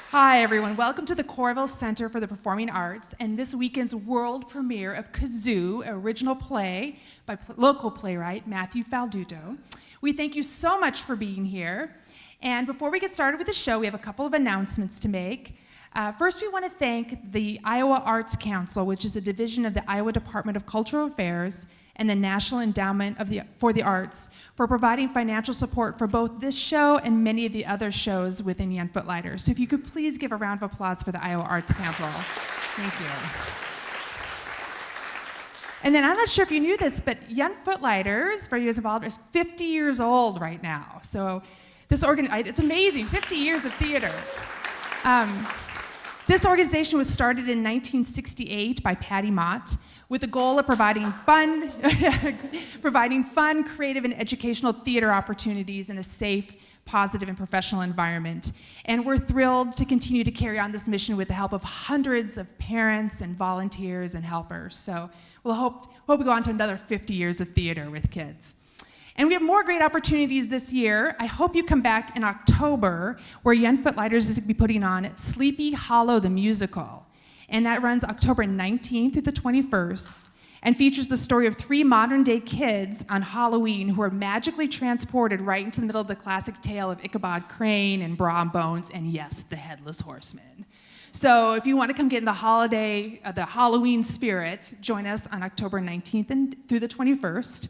Hi, everyone. Welcome to the Coralville Center for the Performing Arts and this weekend's world premiere of Kazoo, an original play by local playwright Matthew Falduto. We thank you so much for being here. And before we get started with the show, we have a couple of announcements to make. First, we want to thank the Iowa Arts Council, which is a division of the Iowa Department of Cultural Affairs and the National Endowment for the Arts, for providing financial support for both this show and many of the other shows within Young Footlighters. So if you could please give a round of applause for the Iowa Arts Council. Thank you. And then I'm not sure if you knew this, but Young Footlighters, for years involved, is 50 years old right now. So this it's amazing, 50 years of theater. This organization was started in 1968 by Patty Mott, with the goal of providing fun, creative, and educational theater opportunities in a safe, positive, and professional environment. And we're thrilled to continue to carry on this mission with the help of hundreds of parents and volunteers and helpers. So we'll hope we go on to another 50 years of theater with kids. And we have more great opportunities this year. I hope you come back in October, where Young Footlighters is going to be putting on Sleepy Hollow the Musical. And that runs October 19th through the 21st and features the story of 3 modern-day kids on Halloween who are magically transported right into the middle of the classic tale of Ichabod Crane and Brom Bones and, yes, the Headless Horseman. So if you want to come get in the Halloween spirit, join us on October 19th and through the 21st.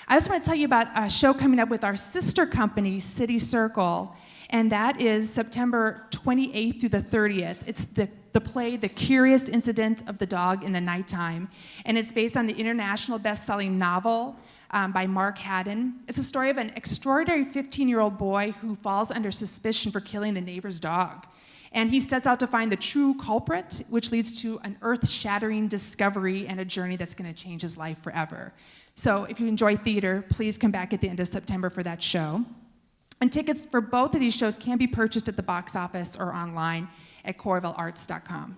I just want to tell you about a show coming up with our sister company, City Circle, and that is September 28th through the 30th. It's the play, The Curious Incident of the Dog in the Nighttime, and it's based on the international best-selling novel by Mark Haddon. It's a story of an extraordinary 15-year-old boy who falls under suspicion for killing the neighbor's dog. And he sets out to find the true culprit, which leads to an earth-shattering discovery and a journey that's going to change his life forever. So if you enjoy theater, please come back at the end of September for that show. And tickets for both of these shows can be purchased at the box office or online at coralvillearts.com.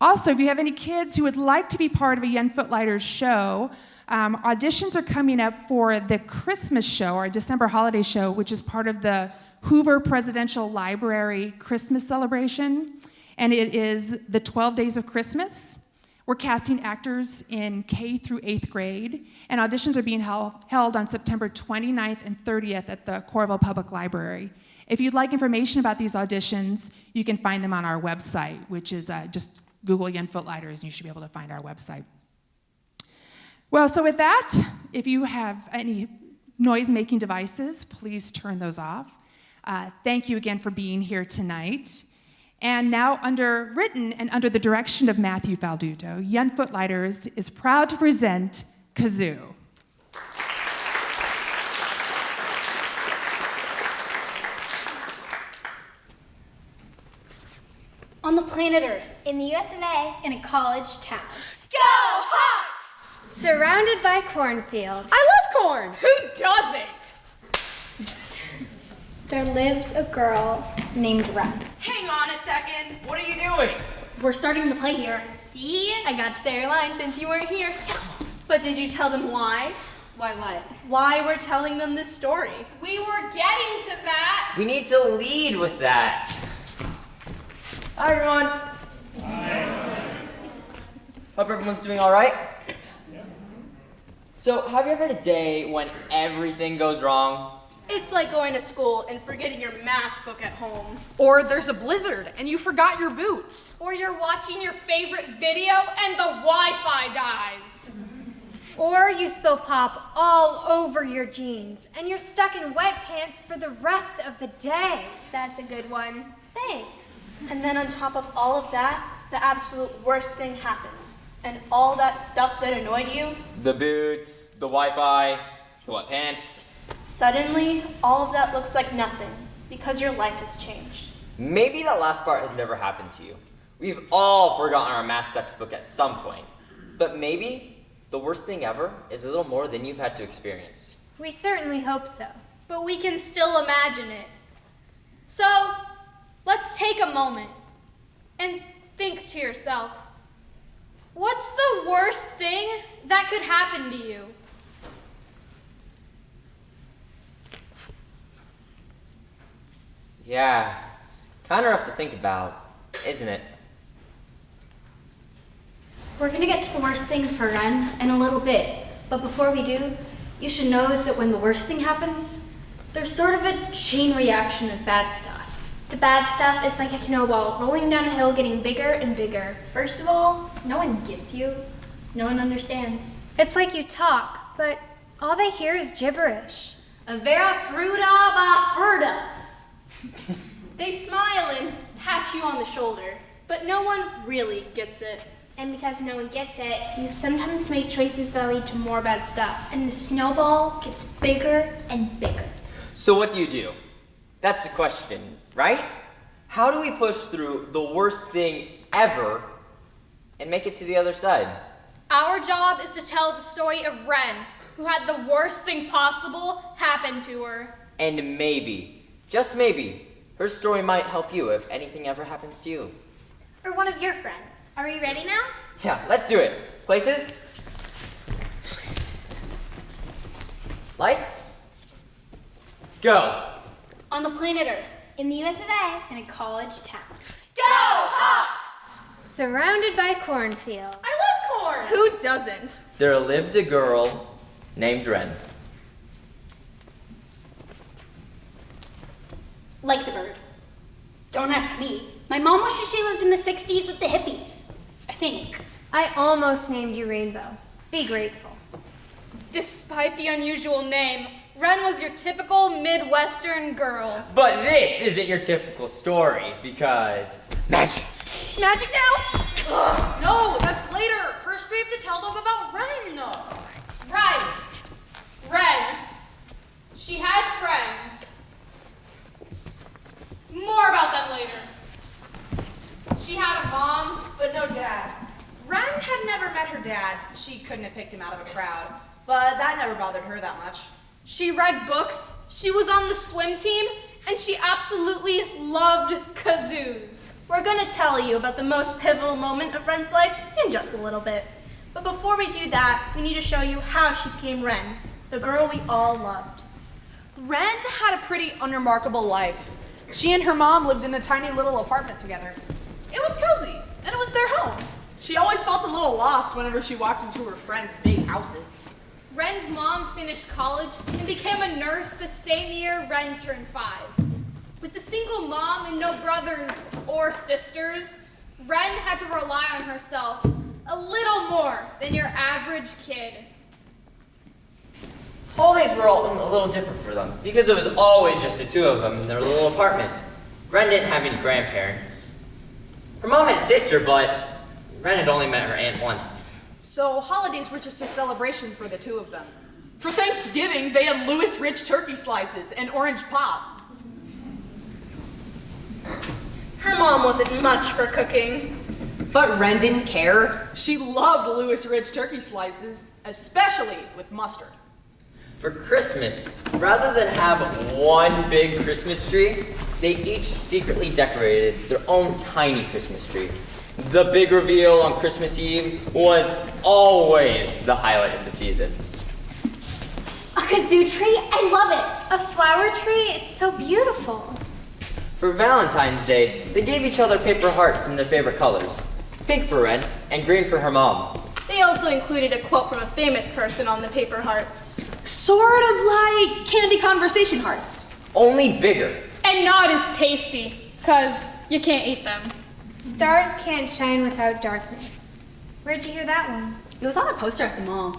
Also, if you have any kids who would like to be part of a Young Footlighters show, auditions are coming up for the Christmas show, our December holiday show, which is part of the Hoover Presidential Library Christmas celebration, and it is the 12 Days of Christmas. We're casting actors in K through 8th grade, and auditions are being held on September 29th and 30th at the Coralville Public Library. If you'd like information about these auditions, you can find them on our website, which is just Google Young Footlighters, and you should be able to find our website. Well, so with that, if you have any noise-making devices, please turn those off. Thank you again for being here tonight. And now, written and under the direction of Matthew Falduto, Young Footlighters is proud to present Kazoo. On the planet Earth, in the US of A, in a college town. Go Hawks! Surrounded by cornfield. I love corn! Who doesn't? There lived a girl named Ren. Hang on a second. What are you doing? We're starting the play here. See? I got to say your line since you weren't here. Yes. But did you tell them why? Why what? Why we're telling them this story? We were getting to that. We need to lead with that. Hi, everyone. Hi. Hope everyone's doing all right. Yeah. So, have you ever had a day when everything goes wrong? It's like going to school and forgetting your math book at home. Or there's a blizzard and you forgot your boots. Or you're watching your favorite video and the Wi-Fi dies. Or you spill pop all over your jeans and you're stuck in wet pants for the rest of the day. That's a good one. Thanks. And then on top of all of that, the absolute worst thing happens. And all that stuff that annoyed you, The boots, the Wi-Fi, the wet pants. Suddenly, all of that looks like nothing because your life has changed. Maybe that last part has never happened to you. We've all forgotten our math textbook at some point. But maybe the worst thing ever is a little more than you've had to experience. We certainly hope so, but we can still imagine it. So, let's take a moment and think to yourself, what's the worst thing that could happen to you? Yeah, it's kind of rough to think about, isn't it? We're gonna get to the worst thing for Ren in a little bit. But before we do, you should know that when the worst thing happens, there's sort of a chain reaction of bad stuff. The bad stuff is like a snowball rolling down a hill getting bigger and bigger. First of all, no one gets you. No one understands. It's like you talk, but all they hear is gibberish. Vera fruta ba frutas. They smile and pat you on the shoulder, but no one really gets it. And because no one gets it, you sometimes make choices that lead to more bad stuff. And the snowball gets bigger and bigger. So what do? That's the question, right? How do we push through the worst thing ever and make it to the other side? Our job is to tell the story of Ren, who had the worst thing possible happen to her. And maybe, just maybe, her story might help you if anything ever happens to you. Or one of your friends. Are we ready now? Yeah, let's do it. Places? Lights? Go! On the planet Earth, in the US of A, in a college town. Go, Hawks! Surrounded by cornfield. I love corn! Who doesn't? There lived a girl named Ren. Like the bird. Don't ask me. My mom wishes she lived in the 60s with the hippies. I think. I almost named you Rainbow. Be grateful. Despite the unusual name, Ren was your typical Midwestern girl. But this isn't your typical story, because... Magic! Magic now? No, that's later. First we have to tell them about Ren. Right. Ren. She had friends. More about them later. She had a mom, But no dad. Ren had never met her dad. She couldn't have picked him out of a crowd. But that never bothered her that much. she read books, she was on the swim team, and she absolutely loved kazoos. We're gonna tell you about the most pivotal moment of Ren's life in just a little bit. But before we do that, we need to show you how she became Ren, the girl we all loved. Ren had a pretty unremarkable life. She and her mom lived in a tiny little apartment together. It was cozy, and it was their home. She always felt a little lost whenever she walked into her friends' big houses. Ren's mom finished college and became a nurse the same year Ren turned 5. With a single mom and no brothers or sisters, Ren had to rely on herself a little more than your average kid. Holidays were all a little different for them, because it was always just the two of them in their little apartment. Ren didn't have any grandparents. Her mom had a sister, but Ren had only met her aunt once. So holidays were just a celebration for the two of them. For Thanksgiving, they had Louis Rich turkey slices and orange pop. Her mom wasn't much for cooking. But Ren didn't care. She loved Louis Rich turkey slices, especially with mustard. For Christmas, rather than have one big Christmas tree, they each secretly decorated their own tiny Christmas tree. The big reveal on Christmas Eve was always the highlight of the season. A kazoo tree? I love it. A flower tree? It's so beautiful. For Valentine's Day, they gave each other paper hearts in their favorite colors. Pink for Ren, and green for her mom. They also included a quote from a famous person on the paper hearts. Sort of like candy conversation hearts. Only bigger. And not as tasty, because you can't eat them. Stars can't shine without darkness. Where'd you hear that one? It was on a poster at the mall.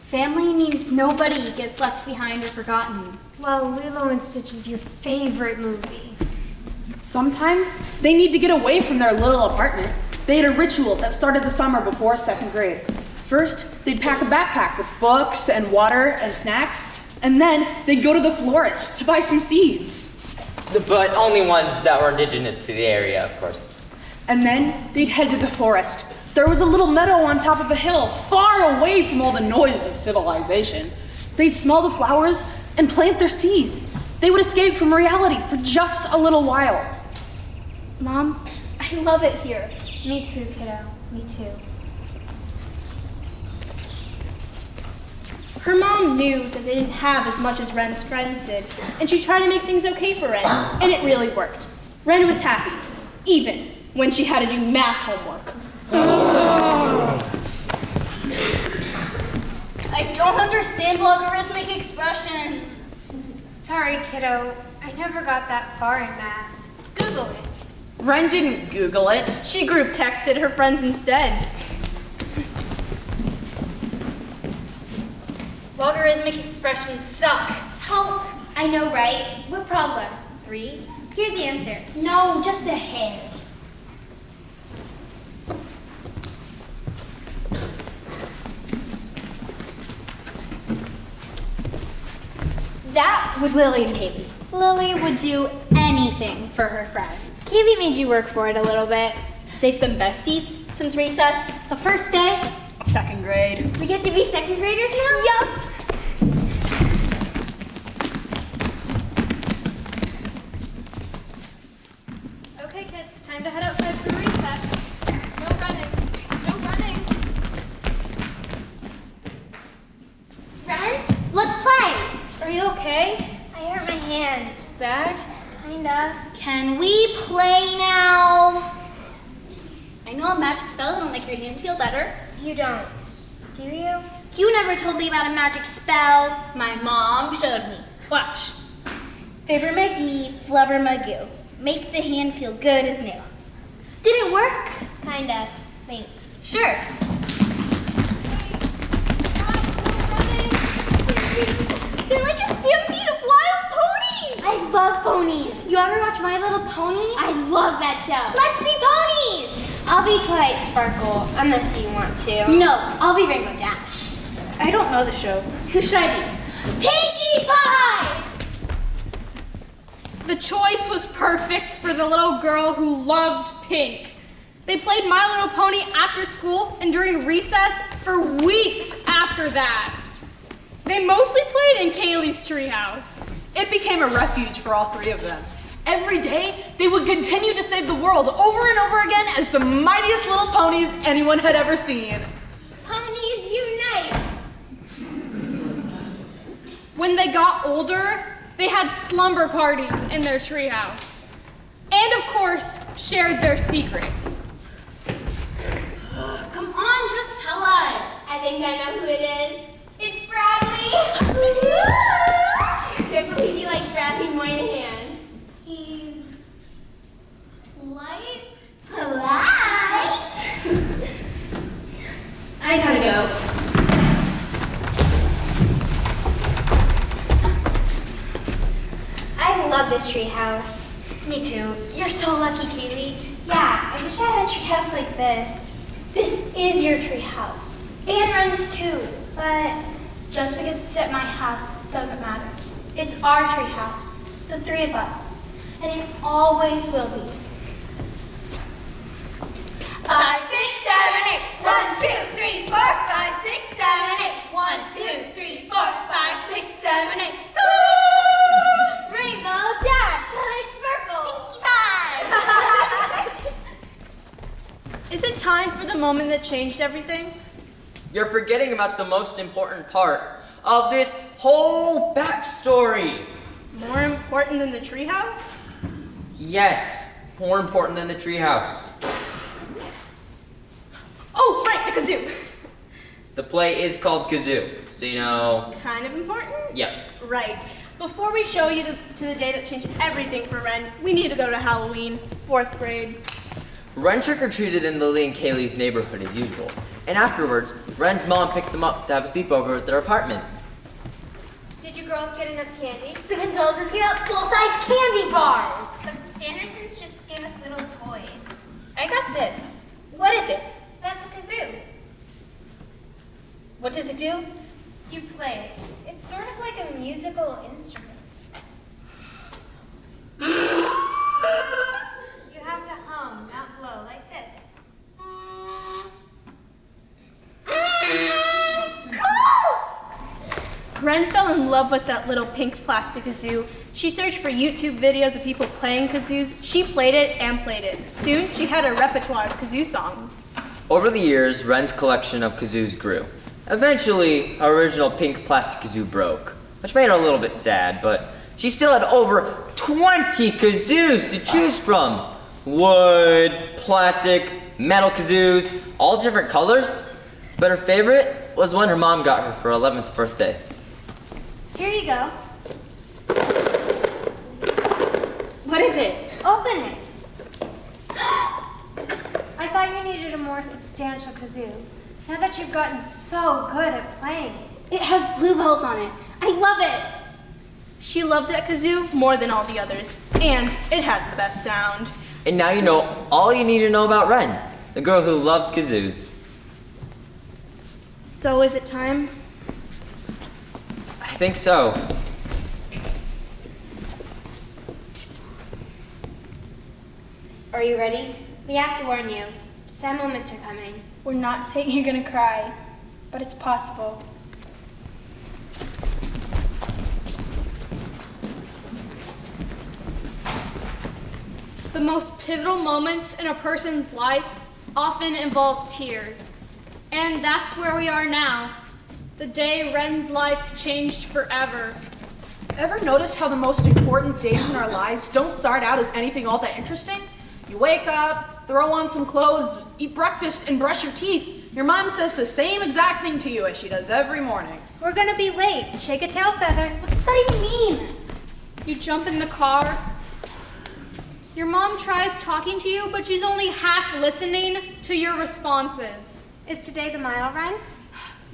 Family means nobody gets left behind or forgotten. Well, Lilo and Stitch is your favorite movie. Sometimes they need to get away from their little apartment. They had a ritual that started the summer before 2nd grade. First, they'd pack a backpack with books and water and snacks, and then they'd go to the florist to buy some seeds. But only ones that were indigenous to the area, of course. And then they'd head to the forest. There was a little meadow on top of a hill, far away from all the noise of civilization. They'd smell the flowers and plant their seeds. They would escape from reality for just a little while. Mom, I love it here. Me too, kiddo. Me too. Her mom knew that they didn't have as much as Ren's friends did, and she tried to make things okay for Ren, and it really worked. Ren was happy, even when she had to do math homework. I don't understand logarithmic expressions. Sorry, kiddo. I never got that far in math. Google it. Ren didn't Google it. She group texted her friends instead. Logarithmic expressions suck. Help! I know, right? What problem? 3. Here's the answer. No, just a hint. That was Lily and Kaylee. Lily would do anything for her friends. Kaylee made you work for it a little bit. They've been besties since recess, the first day of 2nd grade. We get to be second graders now? Yup. Okay, kids, time to head outside for recess. No running. No running. Ren, let's play. Are you okay? I hurt my hand. Bad? Kinda. Can we play now? I know a magic spell that'll make your hand feel better. You don't. Do you? You never told me about a magic spell. My mom showed me. Watch. Fibber McGee, Flubber Magoo. Make the hand feel good as new. Did it work? Kinda. Thanks. Sure. They're like a stampede of wild ponies! I love ponies. You ever watch My Little Pony? I love that show. Let's be ponies. I'll be Twilight Sparkle, unless you want to. No, I'll be Rainbow Dash. I don't know the show. Who should I be? Pinkie Pie! The choice was perfect for the little girl who loved pink. They played My Little Pony after school and during recess for weeks after that. They mostly played in Kaylee's treehouse. It became a refuge for all three of them. Every day, they would continue to save the world over and over again as the mightiest little ponies anyone had ever seen. Ponies unite! When they got older, they had slumber parties in their treehouse. And of course, shared their secrets. Come on, just tell us. I think I know who it is. It's Bradley! Can't believe you like Bradley Moynihan. He's light? Polite. I gotta go. I love this treehouse. Me too. You're so lucky, Kaylee. Yeah, I wish I had a treehouse like this. This is your treehouse. And Ren's too. But just because it's at my house doesn't matter. It's our treehouse, the three of us. And it always will be. 5, 6, 7, 8. 1, 2, 3, 4, 5, 6, 7, 8. 1, 2, 3, 4, 5, 6, 7, 8. Rainbow Dash! Twilight Sparkle! Pinkie Pie! Is it time for the moment that changed everything? You're forgetting about the most important part of this whole backstory. More important than the treehouse? Yes, more important than the treehouse. Oh, right, the kazoo. The play is called Kazoo, so you know. Kind of important? Yep. Right. Before we show you to the day that changed everything for Ren, we need to go to Halloween, 4th grade. Ren trick-or-treated in Lily and Kaylee's neighborhood as usual, and afterwards, Ren's mom picked them up to have a sleepover at their apartment. Did you girls get enough candy? The Gonzaleses gave out full-size candy bars! But the Sandersons just gave us little toys. I got this. What is it? That's a kazoo. What does it do? You play it. It's sort of like a musical instrument. You have to hum, not blow, like this. Ren fell in love with that little pink plastic kazoo. She searched for YouTube videos of people playing kazoos. She played it and played it. Soon, she had a repertoire of kazoo songs. Over the years, Ren's collection of kazoos grew. Eventually, our original pink plastic kazoo broke, which made her a little bit sad, but she still had over 20 kazoos to choose from. Wood, plastic, metal kazoos, all different colors. But her favorite was one her mom got her for her 11th birthday. Here you go. What is it? Open it. I thought you needed a more substantial kazoo. Now that you've gotten so good at playing it has bluebells on it. I love it. She loved that kazoo more than all the others, and it had the best sound. And now you know all you need to know about Ren, the girl who loves kazoos. So is it time? I think so. Are you ready? We have to warn you. Sad moments are coming. We're not saying you're gonna cry, but it's possible. The most pivotal moments in a person's life often involve tears. And that's where we are now. The day Ren's life changed forever. Ever notice how the most important days in our lives don't start out as anything all that interesting? You wake up, throw on some clothes, eat breakfast, and brush your teeth. Your mom says the same exact thing to you as she does every morning. We're gonna be late. Shake a tail feather. What does that even mean? You jump in the car. Your mom tries talking to you, but she's only half listening to your responses. Is today the mile run?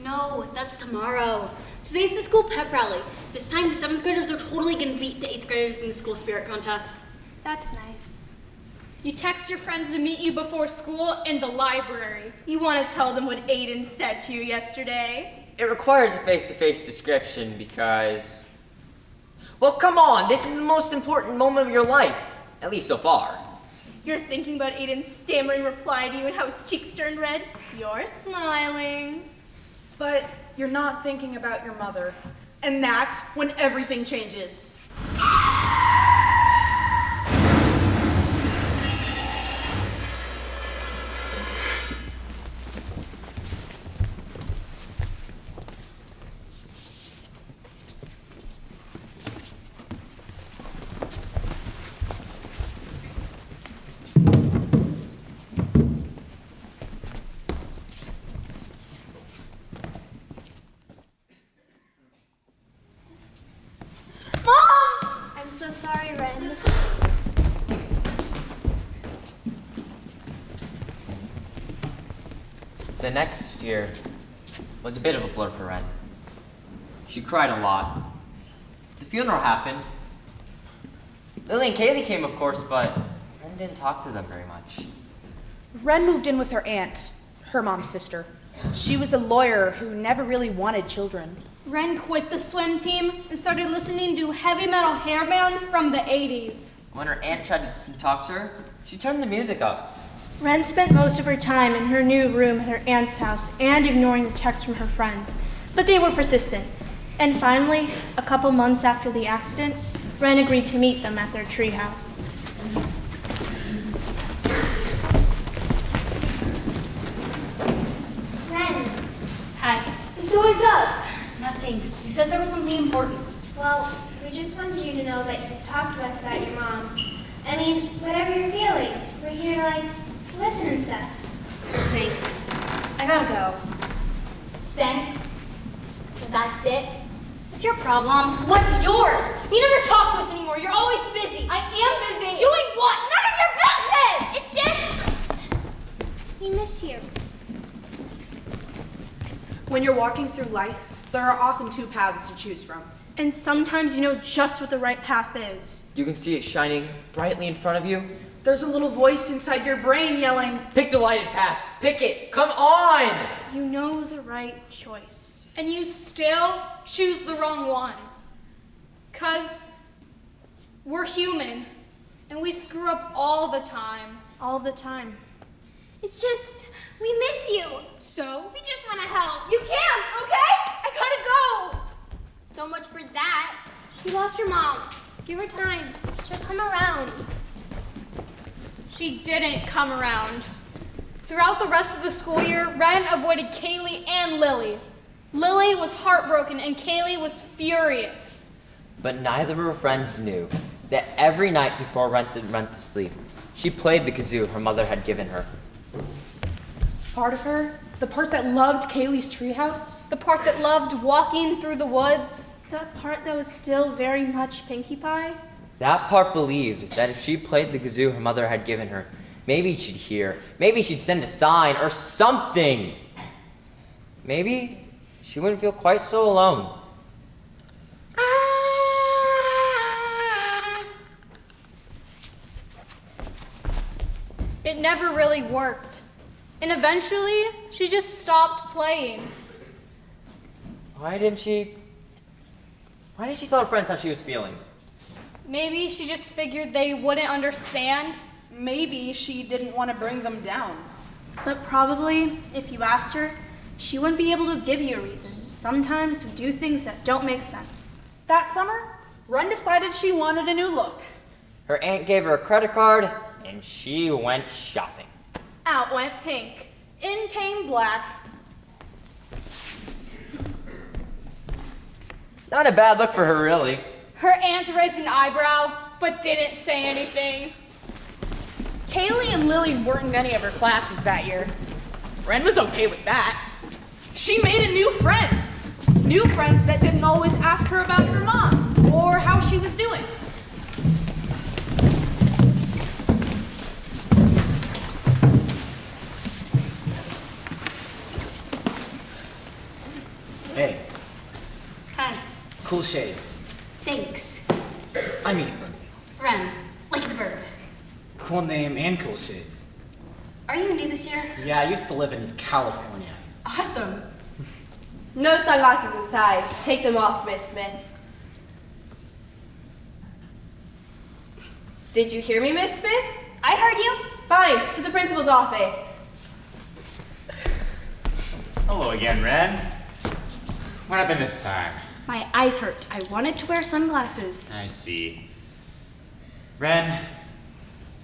No, that's tomorrow. Today's the school pep rally. This time the 7th graders are totally gonna beat the 8th graders in the school spirit contest. That's nice. You text your friends to meet you before school in the library. You want to tell them what Aiden said to you yesterday? It requires a face-to-face description because... Well, come on, this is the most important moment of your life, at least so far. You're thinking about Aiden's stammering reply to you and how his cheeks turned red. You're smiling. But you're not thinking about your mother. And that's when everything changes. I'm so sorry, Ren. The next year was a bit of a blur for Ren. She cried a lot. The funeral happened. Lily and Kaylee came, of course, but Ren didn't talk to them very much. Ren moved in with her aunt, her mom's sister. She was a lawyer who never really wanted children. Ren quit the swim team and started listening to heavy metal hair bands from the 80s. When her aunt tried to talk to her, she turned the music up. Ren spent most of her time in her new room at her aunt's house and ignoring the texts from her friends. But they were persistent. And finally, a couple months after the accident, Ren agreed to meet them at their treehouse. Ren. Hi. So what's up? Nothing. You said there was something important. Well, we just wanted you to know that you could talk to us about your mom. I mean, whatever you're feeling. We're here to, listen and stuff. Thanks. I gotta go. Thanks. That's it? What's your problem? What's yours? You never talk to us anymore. You're always busy. I am busy. Doing what? None of your business! It's just... we miss you. When you're walking through life, there are often two paths to choose from. And sometimes you know just what the right path is. You can see it shining brightly in front of you. There's a little voice inside your brain yelling, Pick the lighted path. Pick it. Come on! You know the right choice. And you still choose the wrong one. 'Cause we're human, and we screw up all the time. All the time. It's just, we miss you. So, we just want to help. You can't, okay? I gotta go. So much for that. She lost her mom. Give her time. She'll come around. She didn't come around. Throughout the rest of the school year, Ren avoided Kaylee and Lily. Lily was heartbroken and Kaylee was furious. But neither of her friends knew that every night before Ren went to sleep, she played the kazoo her mother had given her. Part of her? The part that loved Kaylee's treehouse? The part that loved walking through the woods. That part that was still very much Pinkie Pie? That part believed that if she played the kazoo her mother had given her, maybe she'd hear, maybe she'd send a sign or something. Maybe she wouldn't feel quite so alone. It never really worked. And eventually, she just stopped playing. Why didn't she tell her friends how she was feeling? Maybe she just figured they wouldn't understand. Maybe she didn't want to bring them down. But probably, if you asked her, she wouldn't be able to give you a reason. Sometimes we do things that don't make sense. That summer, Ren decided she wanted a new look. Her aunt gave her a credit card, and she went shopping. Out went Pink. In came Black. Not a bad look for her, really. Her aunt raised an eyebrow, but didn't say anything. Kaylee and Lily weren't in any of her classes that year. Ren was okay with that. She made a new friend. New friends that didn't always ask her about her mom or how she was doing. Hey, Kazoo's. cool shades. Thanks. I'm Ethan. Ren, like the bird. Cool name and cool shades. Are you new this year? Yeah, I used to live in California. Awesome. No sunglasses inside. Take them off, Miss Smith. Did you hear me, Miss Smith? I heard you. Fine, to the principal's office. Hello again, Ren. What happened this time? My eyes hurt. I wanted to wear sunglasses. I see. Ren,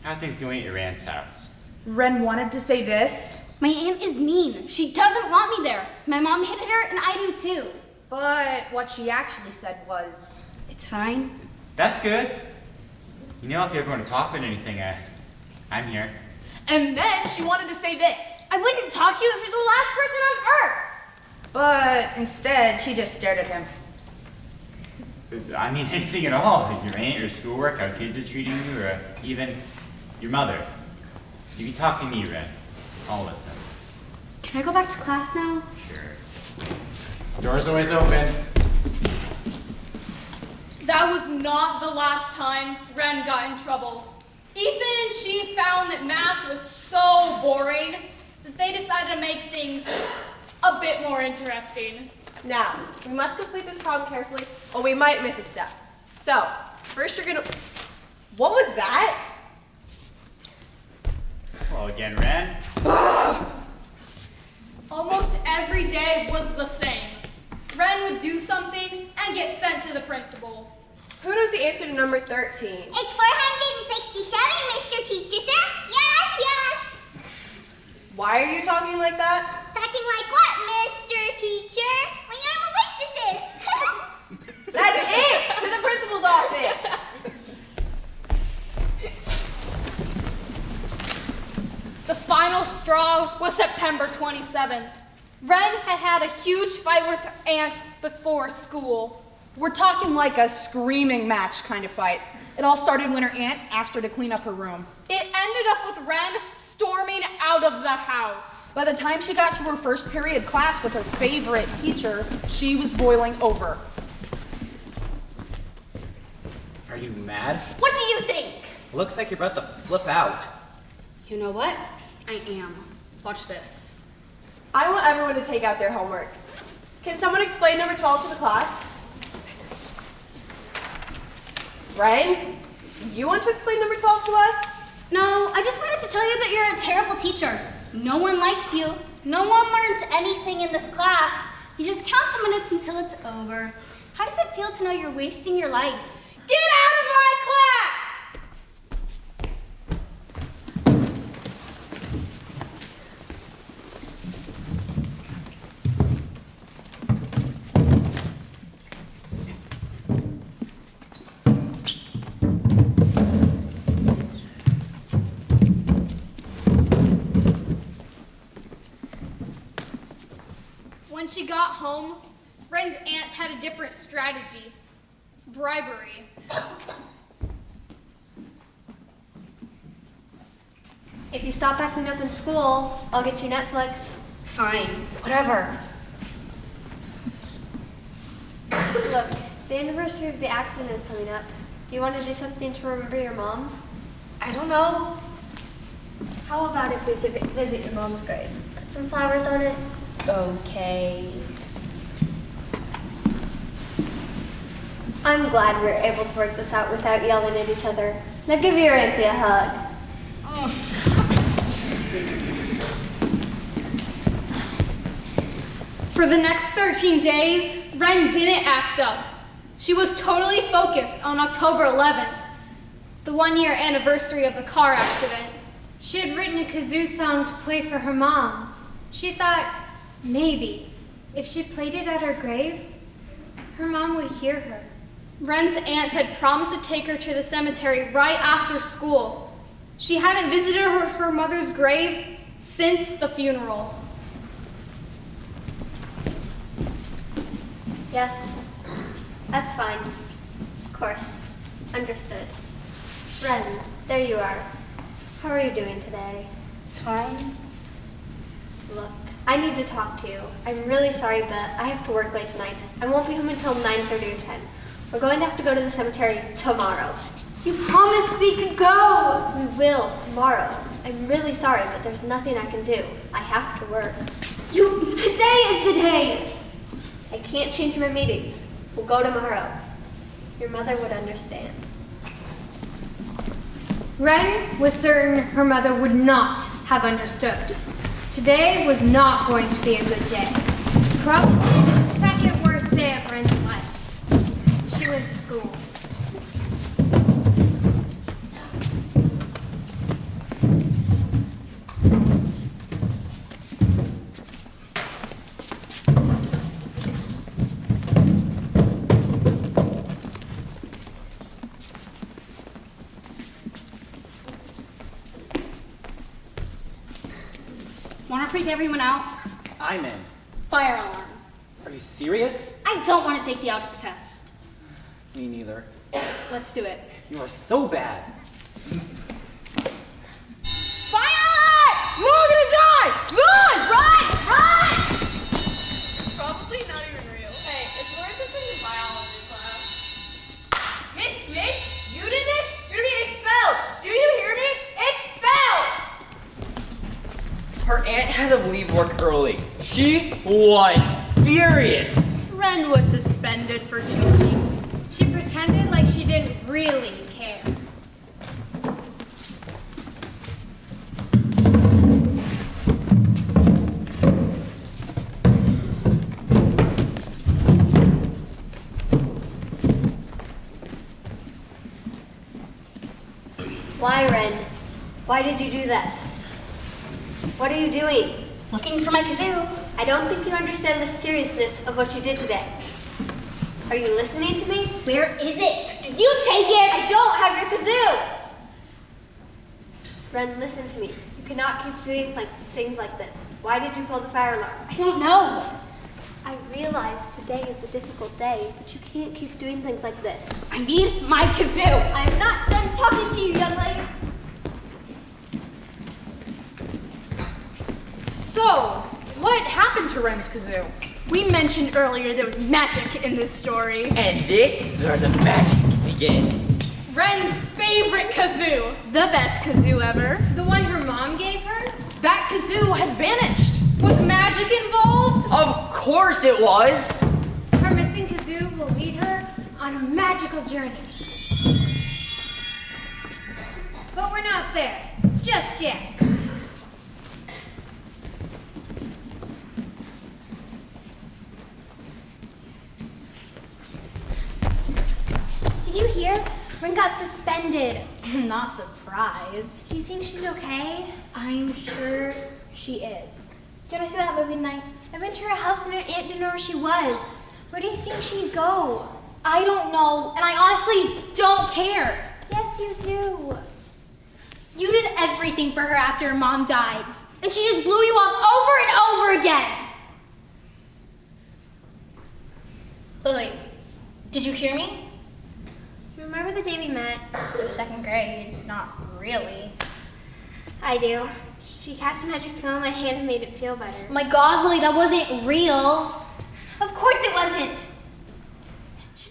how are things going at your aunt's house? Ren wanted to say this, My aunt is mean. She doesn't want me there. My mom hated her, and I do too. but what she actually said was, It's fine. That's good. You know, if you ever want to talk about anything, I'm here. and then she wanted to say this. I wouldn't talk to you if you're the last person on earth. But instead, she just stared at him. I mean, anything at all. Your aunt, your schoolwork, how kids are treating you, or even your mother. You can talk to me, Ren. I'll listen. Can I go back to class now? Sure. Door's always open. That was not the last time Ren got in trouble. Ethan and she found that math was so boring that they decided to make things a bit more interesting. Now, we must complete this problem carefully, or we might miss a step. So, first you're gonna... What was that? Hello again, Ren. Almost every day was the same. Ren would do something and get sent to the principal. Who knows the answer to number 13? It's 467, Mr. Teacher, sir. Yes, yes. Why are you talking like that? Talking like what, Mr. Teacher? My normal voice is. That's it! To the principal's office! The final straw was September 27th. Ren had had a huge fight with her aunt before school. We're talking like a screaming match kind of fight. It all started when her aunt asked her to clean up her room. It ended up with Ren storming out of the house. By the time she got to her first period class with her favorite teacher, she was boiling over. Are you mad? What do you think? Looks like you're about to flip out. You know what? I am. Watch this. I want everyone to take out their homework. Can someone explain number 12 to the class? Ren, you want to explain number 12 to us? No, I just wanted to tell you that you're a terrible teacher. No one likes you. No one learns anything in this class. You just count the minutes until it's over. How does it feel to know you're wasting your life? Get out of my class! got home, Ren's aunt had a different strategy. Bribery. If you stop acting up in school, I'll get you Netflix. Fine, whatever. Look, the anniversary of the accident is coming up. Do you want to do something to remember your mom? I don't know. How about if we visit your mom's grave? Put some flowers on it. Okay. I'm glad we were able to work this out without yelling at each other. Now give your auntie a hug. For the next 13 days, Ren didn't act up. She was totally focused on October 11th, the 1-year anniversary of the car accident. She had written a kazoo song to play for her mom. She thought maybe if she played it at her grave, her mom would hear her. Ren's aunt had promised to take her to the cemetery right after school. She hadn't visited her mother's grave since the funeral. Yes, that's fine. Of course. Understood. Ren, there you are. How are you doing today? Fine. Look, I need to talk to you. I'm really sorry, but I have to work late tonight. I won't be home until 9:30 or 10. We're going to have to go to the cemetery tomorrow. You promised we could go. We will tomorrow. I'm really sorry, but there's nothing I can do. I have to work. Today is the day. I can't change my meetings. We'll go tomorrow. Your mother would understand. Ren was certain her mother would not have understood. Today was not going to be a good day. Probably the second worst day of Ren's life. She went to school. Want to freak everyone out? I'm in. Fire alarm. Are you serious? I don't want to take the algebra test. Me neither. Let's do it. You are so bad. Fire alarm! We're all gonna die! Run! Run! Run! Probably not even real. Hey, it's worth it in biology class. Miss Smith, you did this? You're gonna be expelled! Do you hear me? Expelled! Her aunt had to leave work early. She was furious. Ren was suspended for 2 weeks. She pretended like she didn't really care. Why, Ren? Why did you do that? What are you doing? Looking for my kazoo. I don't think you understand the seriousness of what you did today. Are you listening to me? Where is it? You take it! I don't have your kazoo! Ren, listen to me. You cannot keep doing things like this. Why did you pull the fire alarm? I don't know. I realize today is a difficult day, but you can't keep doing things like this. I need my kazoo. I'm not done talking to you, young lady. So, what happened to Ren's kazoo? We mentioned earlier there was magic in this story. And this is where the magic begins. Ren's favorite kazoo. The best kazoo ever. The one her mom gave her? That kazoo had vanished. Was magic involved? Of course it was. Her missing kazoo will lead her on a magical journey. But we're not there just yet. Did you hear? Ren got suspended. Not surprised. Do you think she's okay? I'm sure she is. Do you want to see that movie tonight? I went to her house and her aunt didn't know where she was. Where do you think she'd go? I don't know, and I honestly don't care. Yes, you do. You did everything for her after her mom died. And she just blew you off over and over again. Lily, did you hear me? You remember the day we met? It was second grade. Not really. I do. She cast a magic spell on my hand and made it feel better. Oh my God, Lily, that wasn't real. Of course it wasn't.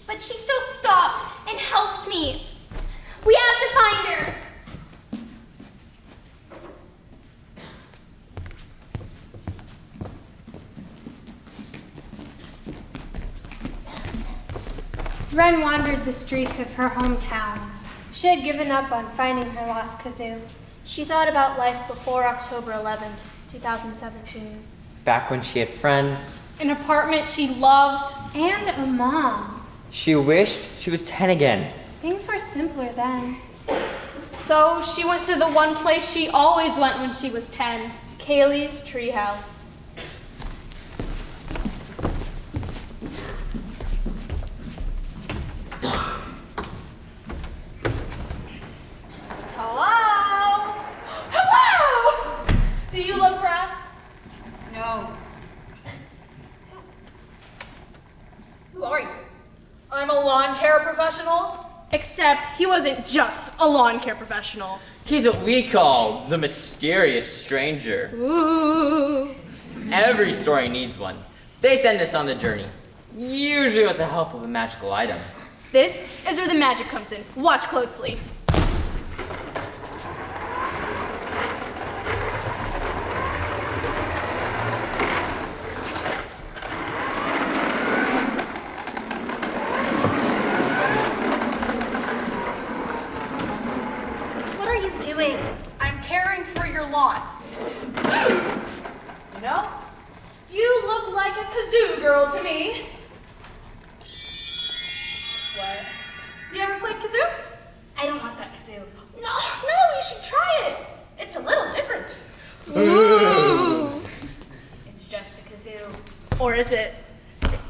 But she still stopped and helped me. We have to find her. Ren wandered the streets of her hometown. She had given up on finding her lost Kazoo. She thought about life before October 11th, 2017. Back when she had friends, An apartment she loved. And a mom. she wished she was 10 again. Things were simpler then. So she went to the one place she always went when she was 10. Kaylee's treehouse. Hello? Hello! Do you love grass? No. Who are you? I'm a lawn care professional. Except he wasn't just a lawn care professional. He's what we call the mysterious stranger. Ooh. Every story needs one. They send us on the journey, usually with the help of a magical item. This is where the magic comes in. Watch closely. What are you doing? I'm caring for your lawn. You know, you look like a kazoo girl to me. What? You ever played kazoo? I don't want that kazoo. No, you should try it. It's a little different. Ooh. It's just a kazoo. Or is it?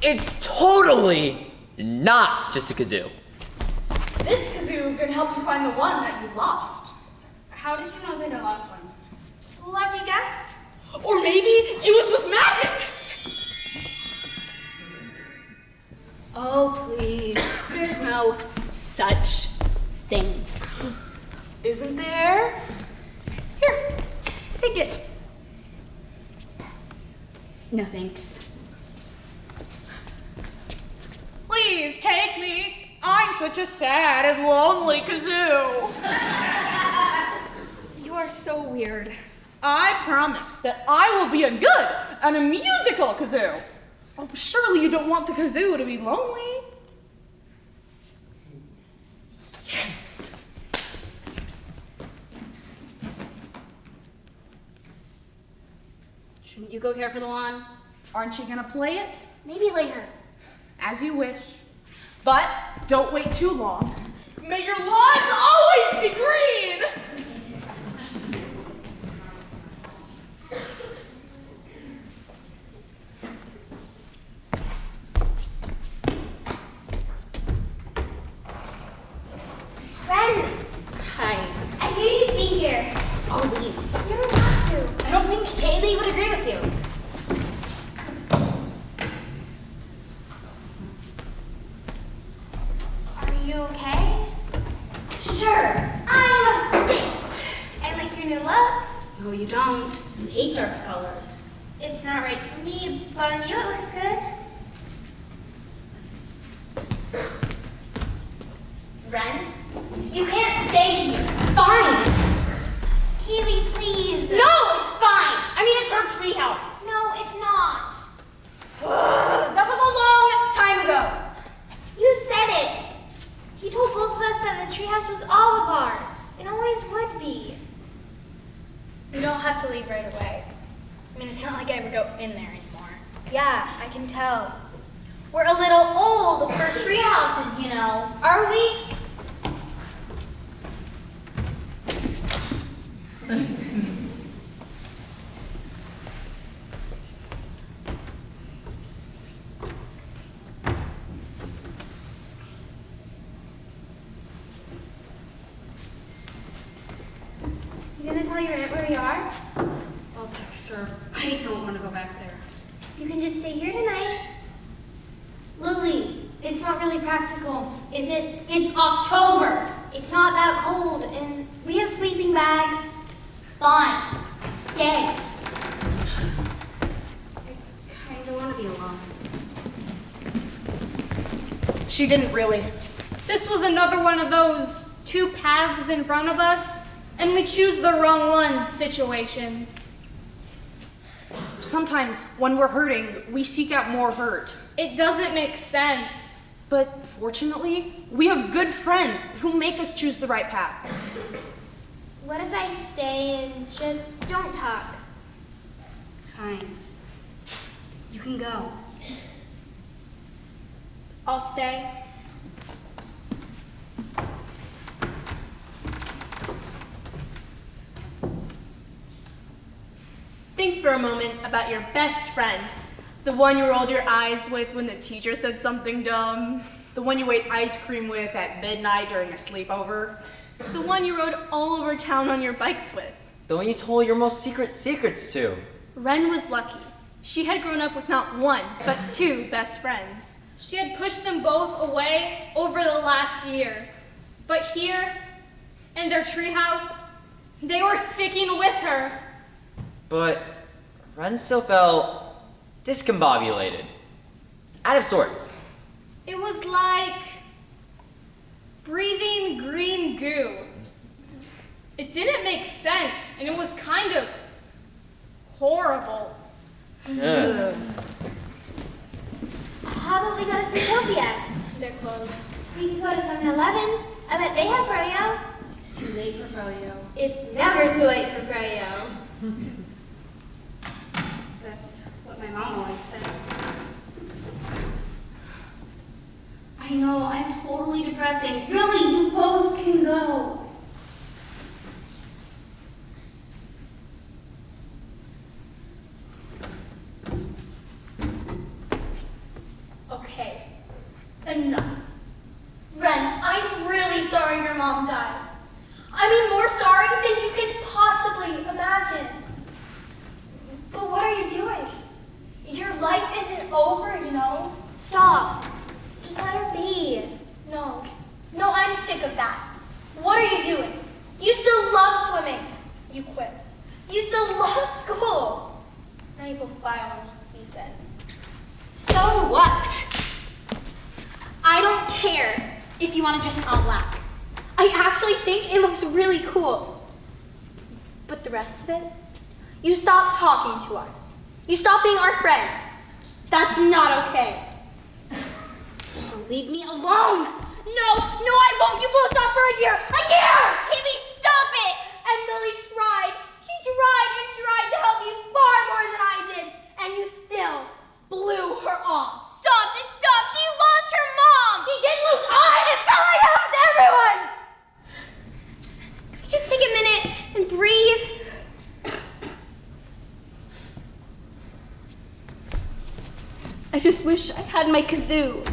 It's totally not just a kazoo. This kazoo can help you find the one that you lost. How did you know that I lost one? Lucky guess? Or maybe it was with magic. Oh, please. There's no such thing. Isn't there? Here, take it. No thanks. Please take me. I'm such a sad and lonely kazoo. You are so weird. I promise that I will be a good and a musical kazoo. Oh, surely you don't want the kazoo to be lonely. Yes. Shouldn't you go care for the lawn? Aren't you gonna play it? Maybe later. As you wish. But don't wait too long. May your lawns always be green! Ren! Hi. I knew you'd be here. Oh, leave. You don't have to. I don't think Kaylee would agree with you. Are you okay? Sure. I'm great. I like your new look. No, you don't. You hate dark colors. It's not right for me, but on you it looks good. Ren? You can't stay here. Fine. Kaylee, please. No, it's fine. I mean, it's her treehouse. No, it's not. That was a long time ago. You said it. You told both of us that the treehouse was all of ours. It always would be. You don't have to leave right away. I mean, it's not like I ever go in there anymore. Yeah, I can tell. We're a little old for tree houses, you know. Are we? You gonna tell your aunt where we are? I'll text her. I don't want to go back there. You can just stay here tonight. Lily, It's not really practical, is it? It's October. It's not that cold, and we have sleeping bags. Fine. Stay. I kinda wanna be alone. She didn't really. This was another one of those two paths in front of us, and we choose the wrong one situations. Sometimes when we're hurting, we seek out more hurt. It doesn't make sense. But fortunately, we have good friends who make us choose the right path. What if I stay and just don't talk? Fine. You can go. I'll stay. Think for a moment about your best friend. The one you rolled your eyes with when the teacher said something dumb. The one you ate ice cream with at midnight during a sleepover. The one you rode all over town on your bikes with. The one you told your most secret secrets to. Ren was lucky. She had grown up with not one, but two best friends. She had pushed them both away over the last year. But here, in their treehouse, they were sticking with her. But Ren still felt discombobulated. Out of sorts. It was like breathing green goo. It didn't make sense, and it was kind of horrible. Yeah. How about we go to Foodtopia? They're closed. We could go to 7-Eleven. I bet they have froyo. It's too late for froyo. It's never too late for froyo. That's what my mom always said. I know, I'm totally depressing. Really, you both can go. Okay, enough. Ren, I'm really sorry your mom died. I mean, more sorry than you can possibly imagine. But what are you doing? Your life isn't over, you know? Stop. Just let her be. No. No, I'm sick of that. What are you doing? You still love swimming. You quit. You still love school. Now you go file on Ethan. So what? I don't care if you want to dress in all black. I actually think it looks really cool. But the rest of it? You stop talking to us. You stop being our friend. That's not okay. Leave me alone. No, I won't. You both stop for a year. A year! Kimmy, stop it! And Lily tried. She tried and tried to help you far more than I did. And you still blew her off. Stop, just stop. She lost her mom. She did lose us. It felt like I lost everyone. Can we just take a minute and breathe? I just wish I had my kazoo.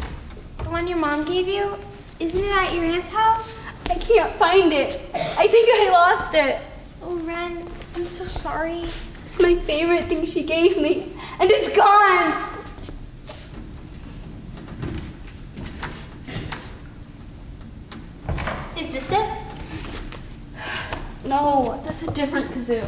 The one your mom gave you? Isn't it at your aunt's house? I can't find it. I think I lost it. Oh, Ren, I'm so sorry. It's my favorite thing she gave me, and it's gone. Is this it? No, that's a different kazoo.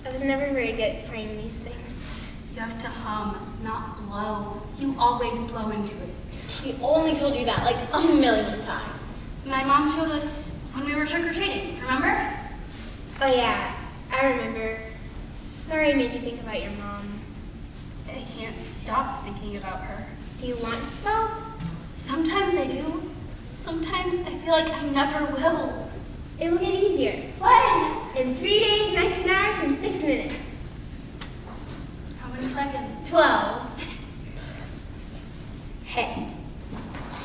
I was never very good at framing these things. You have to hum, not blow. You always blow into it. She only told you that like a million times. My mom showed us when we were trick-or-treating, remember? Oh yeah, I remember. Sorry I made you think about your mom. I can't stop thinking about her. Do you want to stop? Sometimes I do. Sometimes I feel like I never will. It will get easier. When? In 3 days, 19 hours, and 6 minutes. How many seconds? 12. Hey,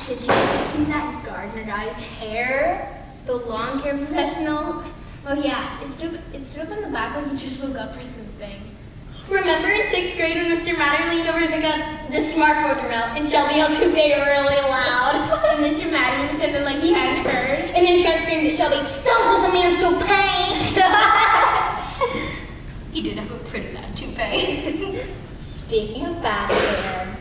did you ever see that gardener guy's hair? The lawn care professional? Oh yeah, it stood up in the back like he just woke up for something. Remember in 6th grade when Mr. Madden leaned over to pick up the smart boulder milk and Shelby yelled to pay really loud? And Mr. Madden pretended like he hadn't heard. And then Trent screamed at Shelby, "Don't does a man still paint? He did have a pretty bad toupee. Speaking of bad hair,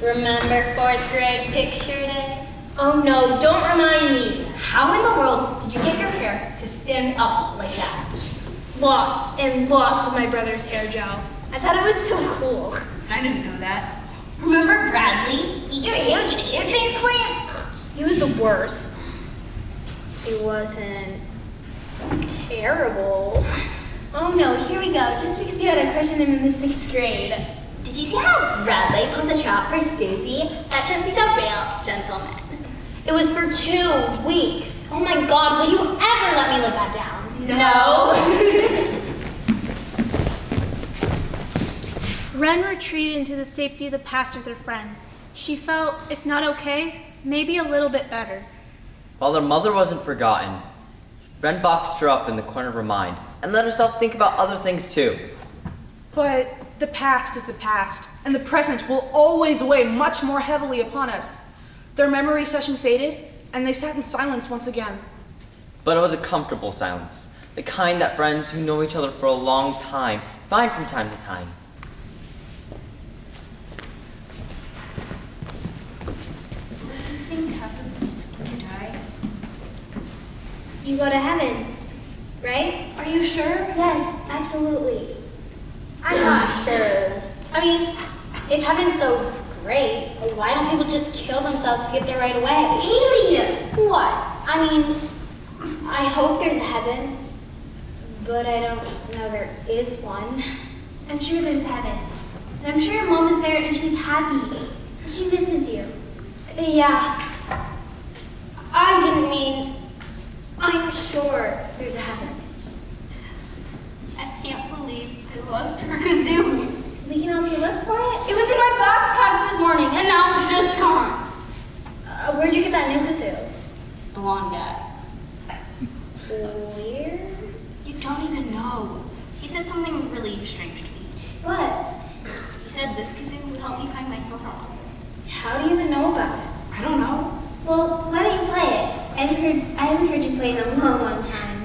remember 4th grade picture day? Oh no, don't remind me. How in the world did you get your hair to stand up like that? Lots and lots of my brother's hair gel. I thought it was so cool. I didn't know that. Remember Bradley? Did your hair get a hair transplant? He was the worst. It wasn't terrible. Oh no, here we go. Just because you had a crush on him in the 6th grade. Did you see how Bradley pulled the shot for Susie? That just he's a real gentleman. It was for 2 weeks. Oh my god, will you ever let me live that down? No. Ren retreated into the safety of the past with her friends. She felt, if not okay, maybe a little bit better. While her mother wasn't forgotten, Ren boxed her up in the corner of her mind and let herself think about other things too. But the past is the past, and the present will always weigh much more heavily upon us. Their memory session faded, and they sat in silence once again. But it was a comfortable silence, the kind that friends who know each other for a long time find from time to time. You go to heaven, right? Are you sure? Yes, absolutely. I'm not sure. I mean, if heaven's so great, why don't people just kill themselves to get there right away? Kaylee! What? I mean, I hope there's a heaven, but I don't know there is one. I'm sure there's heaven. And I'm sure your mom is there and she's happy. She misses you. Yeah. I didn't mean... I'm sure there's a heaven. I can't believe I lost her kazoo. We can help you look for it? It was in my backpack this morning, and now it's just gone. Where'd you get that new kazoo? The lawn guy. Where? You don't even know. He said something really strange to me. What? He said this kazoo would help me find myself out. How do you even know about it? I don't know. Well, why don't you play it? I haven't heard you play it in a long, long time.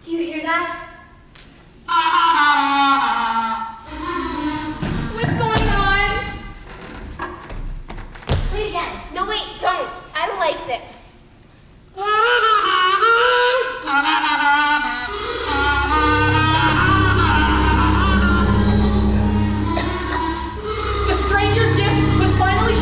Do you hear that? What's going on? Play it again. No, wait, don't. I don't like this.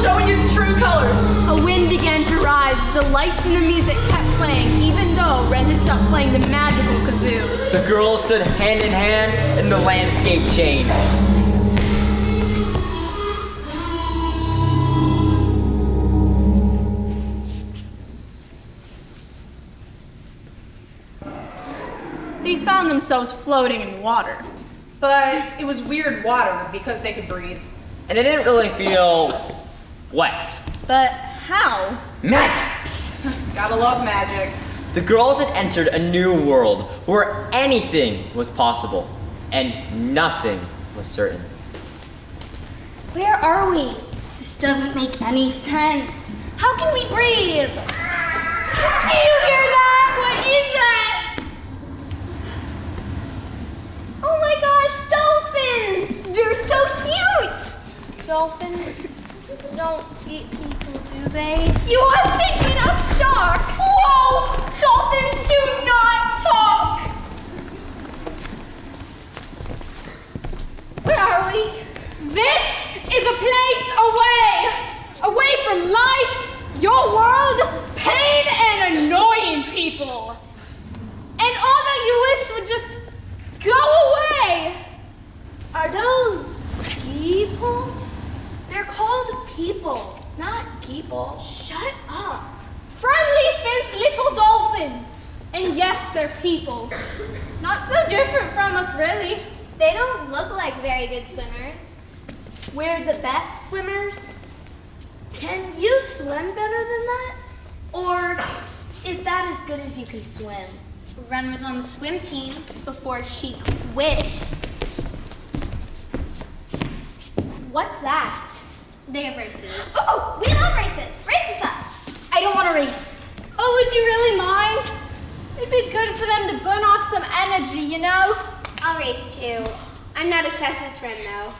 Showing its true colors. A wind began to rise as the lights and the music kept playing, even though Ren had stopped playing the magical kazoo. The girls stood hand in hand and the landscape changed. They found themselves floating in water. But it was weird water because they could breathe. And it didn't really feel wet. But how? Magic! Gotta love magic. The girls had entered a new world where anything was possible and nothing was certain. Where are we? This doesn't make any sense. How can we breathe? Do you hear that? What is that? Oh my gosh, dolphins! They're so cute! Dolphins don't eat people, do they? You are thinking of sharks! Whoa! Dolphins do not talk! Where are we? This is a place away from life, your world, pain, and annoying people. And all that you wish would just go away. Are those people? They're called people, not people. Shut up. Friendly, fenced little dolphins. And yes, they're people. Not so different from us, really. They don't look like very good swimmers. We're the best swimmers? Can you swim better than that? Or is that as good as you can swim? Ren was on the swim team before she quit. What's that? They have races. Oh, we love races. Race with us. I don't want to race. Oh, would you really mind? It'd be good for them to burn off some energy, you know? I'll race too. I'm not as fast as Ren though.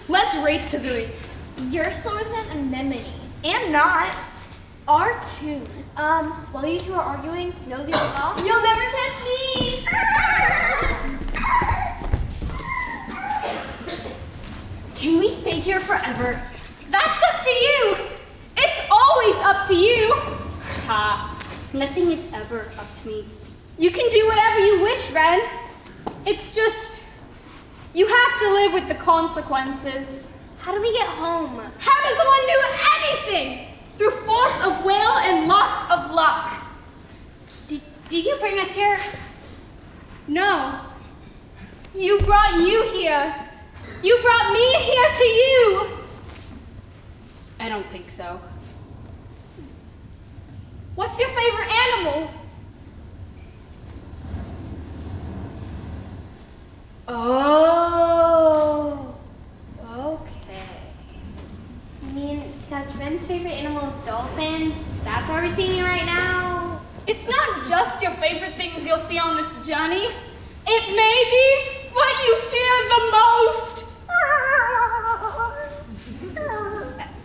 Let's race to the ring. You're slower than an anemone. And not. R2. While you two are arguing, nosy will off. You'll never catch me! Can we stay here forever? That's up to you! It's always up to you! Ha. Nothing is ever up to me. You can do whatever you wish, Ren. It's just, you have to live with the consequences. How do we get home? How does one do anything? Through force of will and lots of luck. Did you bring us here? No. You brought you here. You brought me here to you. I don't think so. What's your favorite animal? Oh. Okay. You mean because Ren's favorite animal is dolphins? That's why we're seeing you right now? It's not just your favorite things you'll see on this journey. It may be what you fear the most.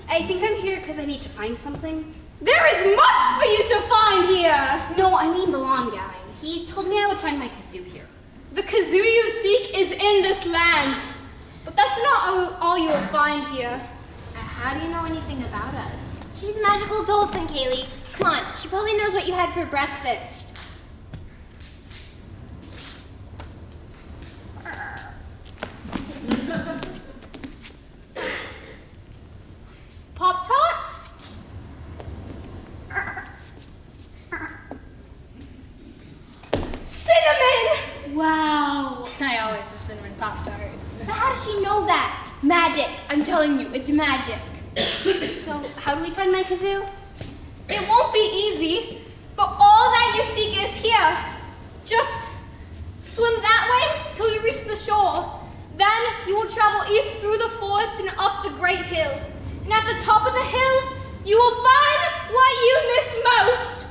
I think I'm here because I need to find something. There is much for you to find here. No, I mean the lawn guy. He told me I would find my kazoo here. The kazoo you seek is in this land. But that's not all you will find here. How do you know anything about us? She's a magical dolphin, Kaylee. Come on, she probably knows what you had for breakfast. Pop-Tarts? Cinnamon! Wow. I always have cinnamon Pop-Tarts. But how does she know that? Magic. I'm telling you, it's magic. So, how do we find my kazoo? It won't be easy, but all that you seek is here. Just swim that way till you reach the shore. Then you will travel east through the forest and up the great hill. And at the top of the hill, you will find what you miss most.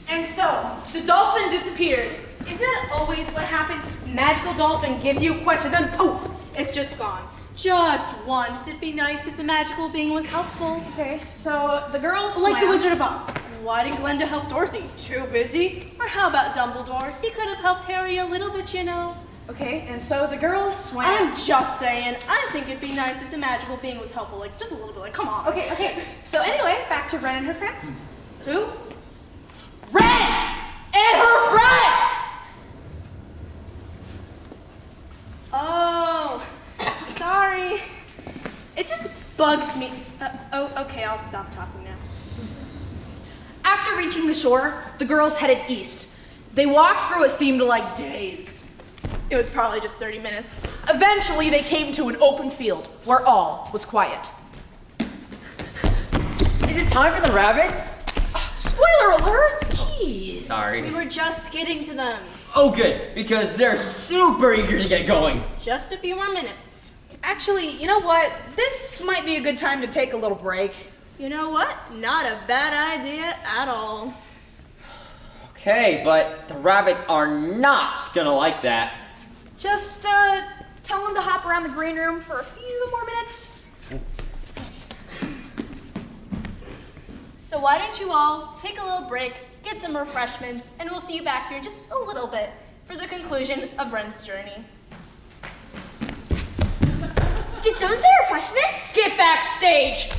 And so, the dolphin disappeared. Isn't that always what happens? Magical dolphin gives you a question, then poof, it's just gone. Just once. It'd be nice if the magical being was helpful. Okay, so the girls Like the swam. Wizard of Oz. Why didn't Glenda help Dorothy? Too busy? Or how about Dumbledore? He could have helped Harry a little bit, you know. Okay, and so the girls swam. I'm just saying, I think it'd be nice if the magical being was helpful, like just a little bit, like come on. Okay. So anyway, back to Ren and her friends. Who? Ren and her friends! Oh, sorry. It just bugs me. Okay, I'll stop talking now. After reaching the shore, the girls headed east. They walked for what seemed like days. It was probably just 30 minutes. Eventually, they came to an open field where all was quiet. Is it time for the rabbits? Spoiler alert! Jeez. Sorry. We were just getting to them. Oh, good, because they're super eager to get going. Just a few more minutes. Actually, you know what? This might be a good time to take a little break. You know what? Not a bad idea at all. Okay, but the rabbits are not gonna like that. Just tell them to hop around the green room for a few more minutes. So why don't you all take a little break, get some refreshments, and we'll see you back here in just a little bit for the conclusion of Ren's journey. Did someone say refreshments? Get backstage!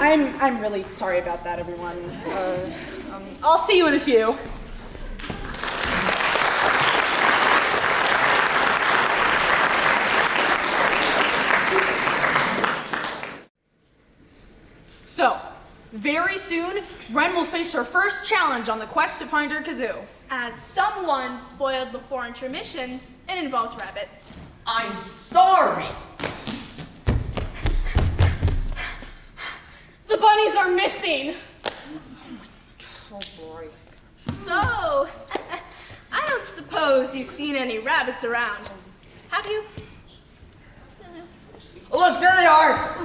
I'm really sorry about that, everyone. I'll see you in a few. So, very soon, Ren will face her first challenge on the quest to find her Kazoo. As someone spoiled before intermission, it involves rabbits. I'm sorry! The bunnies are missing. Oh boy. So, I don't suppose you've seen any rabbits around, have you? Oh, look, there they are!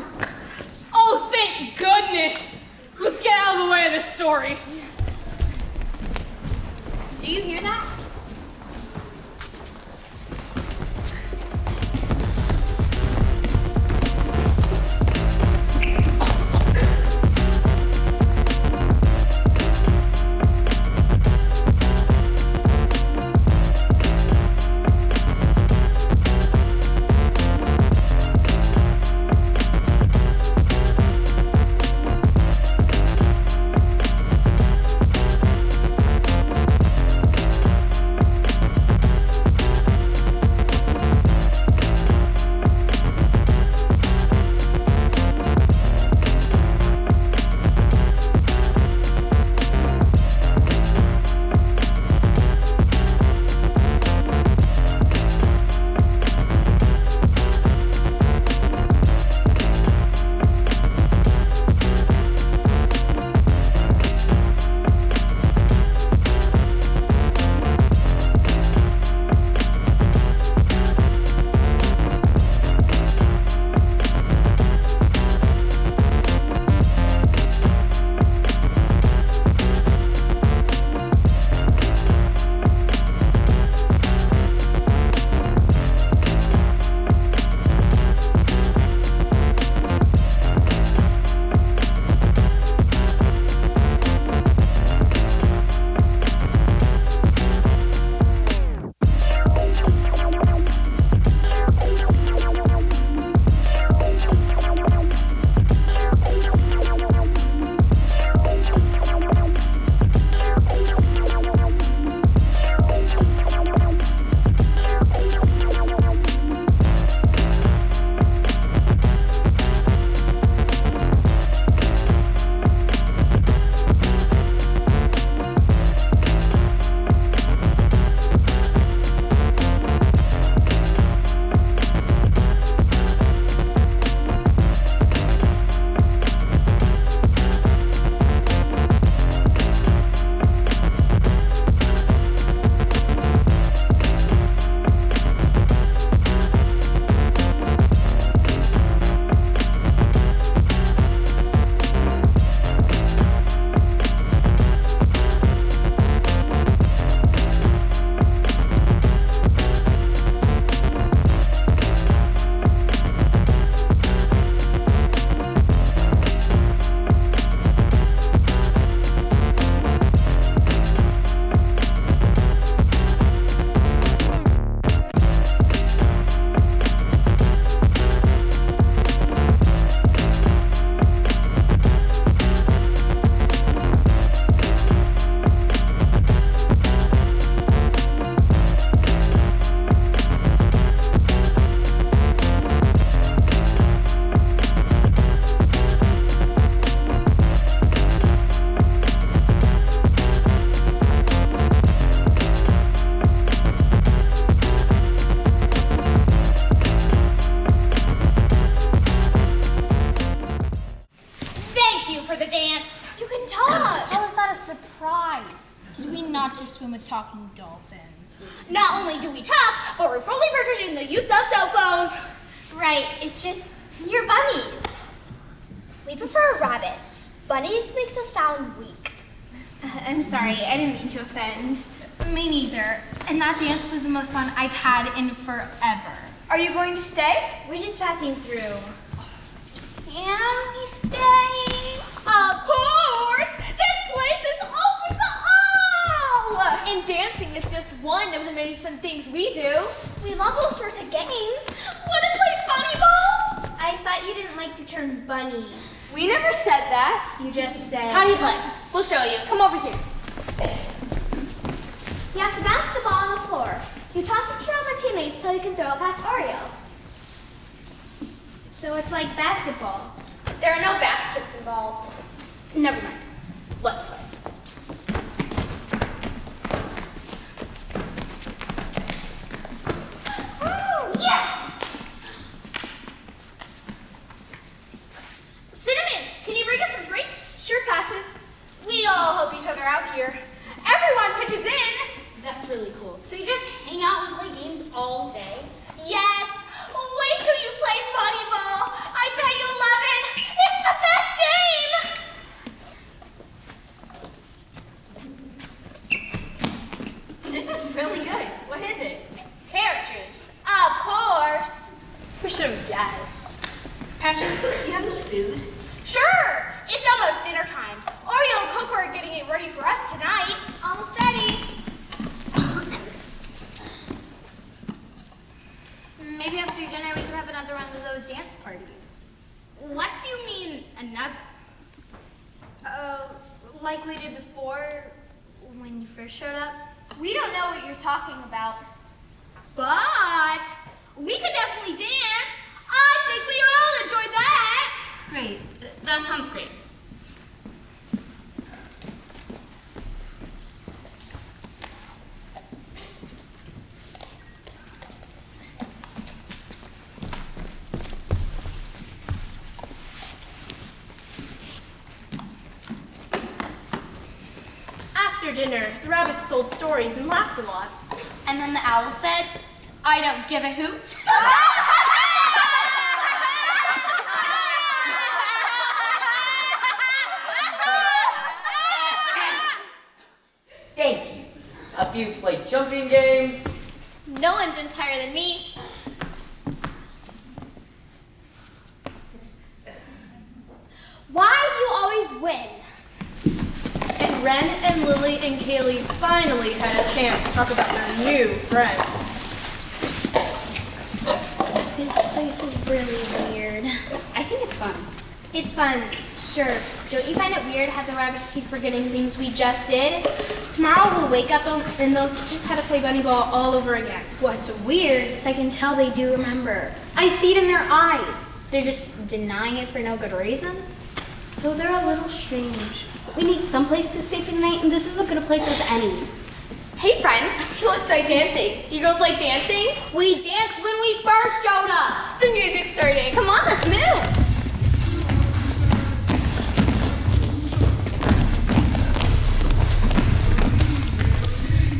Oh, thank goodness. Let's get out of the way of this story. Do you hear that? not just swim with talking dolphins. Not only do we talk, but we're fully proficient in the use of cell phones. Right, it's just, you're bunnies. We prefer rabbits. Bunnies makes us sound weak. I'm sorry, I didn't mean to offend. Me neither. And that dance was the most fun I've had in forever. Are you going to stay? We're just passing through. Can we stay? Of course! This place is open to all! And dancing is just one of the many fun things we do. We love all sorts of games. Wanna play funny ball? I thought you didn't like the term bunny. We never said that. You just said... How do you play? We'll show you. Come over here. You have to bounce the ball on the floor. You toss it to your other teammates so you can throw it past Oreo. So it's like basketball. There are no baskets involved. Never mind. Let's play. Yes! Cinnamon, can you bring us some drinks? Sure, Patches. We all help each other out here. Everyone pitches in. That's really cool. So you just hang out and play games all day? Yes. Wait till you play bunny ball. I bet you'll love it. It's the best game. This is really good. What is it? Carrot juice. Of course. We should have guessed. Patches, do you have any food? Sure. It's almost dinner time. Oreo and Coco are getting it ready for us tonight. Almost ready. Maybe after dinner we could have another one of those dance parties. What do you mean, another? Like we did before when you first showed up. We don't know what you're talking about. But we could definitely dance. I think we all enjoyed that. Great. That sounds great. After dinner, the rabbits told stories and laughed a lot. And then the owl said, I don't give a hoot. Thank you. A few played jumping games. No engine's higher than me. Why do you always win? And Ren and Lily and Kaylee finally had a chance to talk about their new friends. This place is really weird. I think it's fun. It's fun, sure. Don't you find it weird how the rabbits keep forgetting things we just did? Tomorrow we'll wake up and they'll teach us how to play bunny ball all over again. What's weird is I can tell they do remember. I see it in their eyes. They're just denying it for no good reason. So they're a little strange. We need someplace to stay for the night, and this is as good a place as any. Hey friends, let's try dancing. Do you girls like dancing? We danced when we first showed up. The music's starting. Come on, let's move.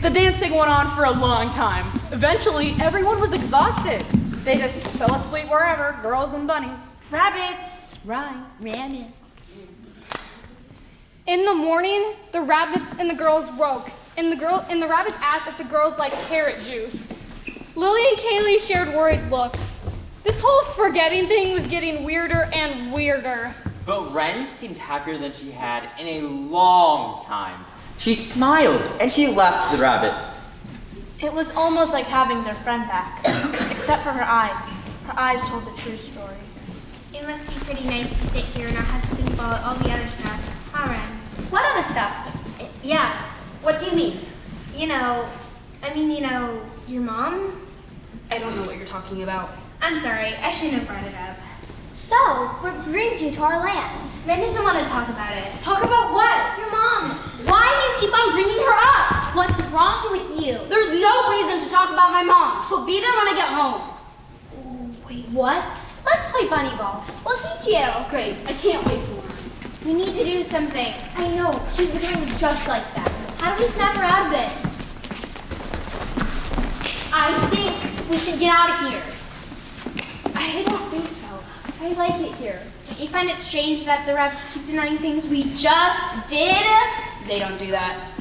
The dancing went on for a long time. Eventually, everyone was exhausted. They just fell asleep wherever, girls and bunnies. Rabbits. Right, rabbits. In the morning, the rabbits and the girls woke, and the rabbits asked if the girls liked carrot juice. Lily and Kaylee shared worried looks. This whole forgetting thing was getting weirder and weirder. But Ren seemed happier than she had in a long time. She smiled and she left the rabbits. It was almost like having their friend back, except for her eyes. Her eyes told the true story. It must be pretty nice to sit here and not have to think about all the other stuff. Huh, Ren? What other stuff? Yeah. What do you mean? You know, your mom? I don't know what you're talking about. I'm sorry, I shouldn't have brought it up. So, what brings you to our land? Ren doesn't want to talk about it. Talk about what? Your mom. Why do you keep on bringing her up? What's wrong with you? There's no reason to talk about my mom. She'll be there when I get home. Wait, what? Let's play bunny ball. We'll teach you. Great. I can't wait to learn. We need to do something. I know, she's been doing just like that. How do we snap her out of it? I think we should get out of here. I don't think so. I like it here. You find it strange that the rabbits keep denying things we just did? They don't do that.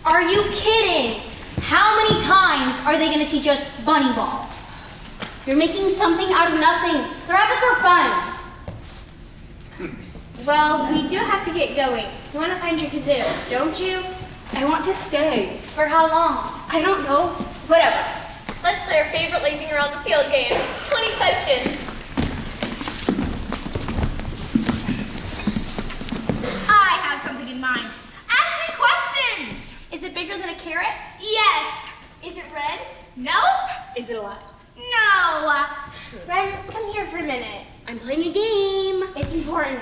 Are you kidding? How many times are they gonna teach us bunny ball? You're making something out of nothing. The rabbits are fun. Well, we do have to get going. You wanna find your kazoo, don't you? I want to stay. For how long? I don't know. Whatever. Let's play our favorite lazing around the field game. 20 questions. I have something in mind. Ask me questions. Is it bigger than a carrot? Yes. Is it red? Nope. Is it alive? No. Ren, come here for a minute. I'm playing a game. It's important.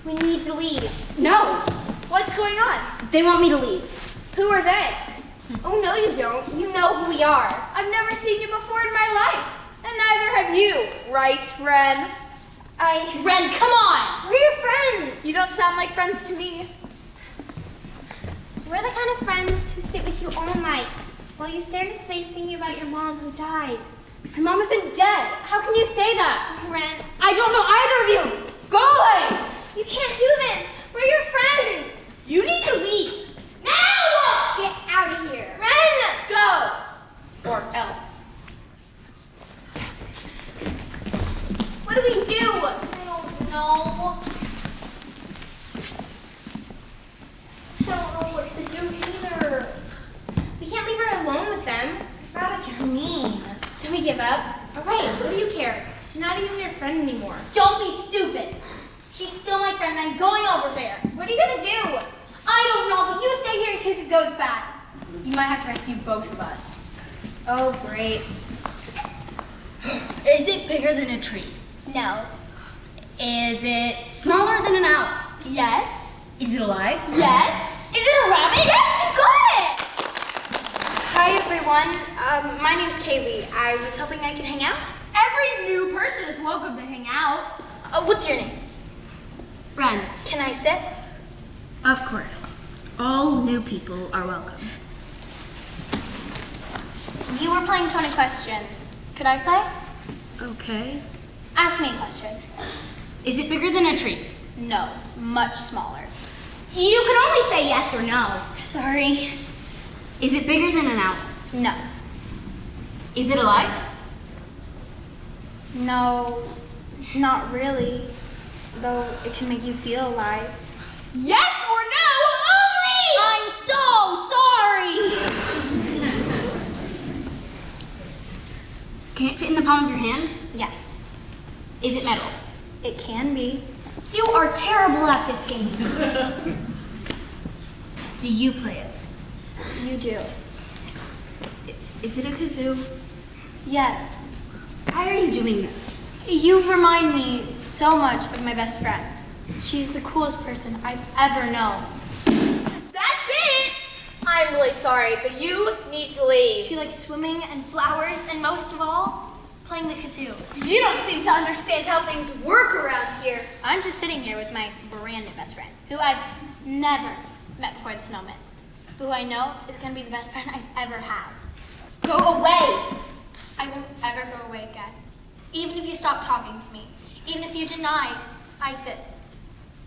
We need to leave. No. What's going on? They want me to leave. Who are they? Oh, no, you don't. You know who we are. I've never seen you before in my life. And neither have you. Right, Ren? Ren, come on. We're your friends. You don't sound like friends to me. We're the kind of friends who sit with you all night while you stare into space thinking about your mom who died. My mom isn't dead. How can you say that? Ren, I don't know either of you. Go away. You can't do this. We're your friends. You need to leave. Now! Get out of here. Ren! Go! Or else. What do we do? I don't know. I don't know what to do either. We can't leave her alone with them. Rabbits are mean. So we give up. All right, what do you care? She's not even your friend anymore. Don't be stupid. She's still my friend and I'm going over there. What are you gonna do? I don't know, but you stay here in case it goes bad. You might have to rescue both of us. Oh, great. Is it bigger than a tree? no. Is it smaller than an owl? Yes. Is it alive? Yes. Is it a rabbit? Yes, you got it! Hi, everyone. My name's Kaylee. I was hoping I could hang out. Every new person is welcome to hang out. What's your name? Ren. Can I sit? Of course. All new people are welcome. You were playing 20 question. Could I play? Okay. Ask me a question. Is it bigger than a tree? No, much smaller. You can only say yes or no. Sorry. Is it bigger than an owl? No. Is it alive? No, not really. Though it can make you feel alive. Yes or no only! I'm so sorry! Can it fit in the palm of your hand? Yes, Is it metal? it can be. You are terrible at this game. Do you play it? You do. Is it a kazoo? Yes. Why are you doing this? You remind me so much of my best friend. She's the coolest person I've ever known. That's it! I'm really sorry, but you need to leave. She likes swimming and flowers, and most of all, playing the kazoo. You don't seem to understand how things work around here. I'm just sitting here with my brand new best friend, who I've never met before this moment, who I know is going to be the best friend I've ever had. Go away! I won't ever go away again. Even if you stop talking to me, even if you deny I exist.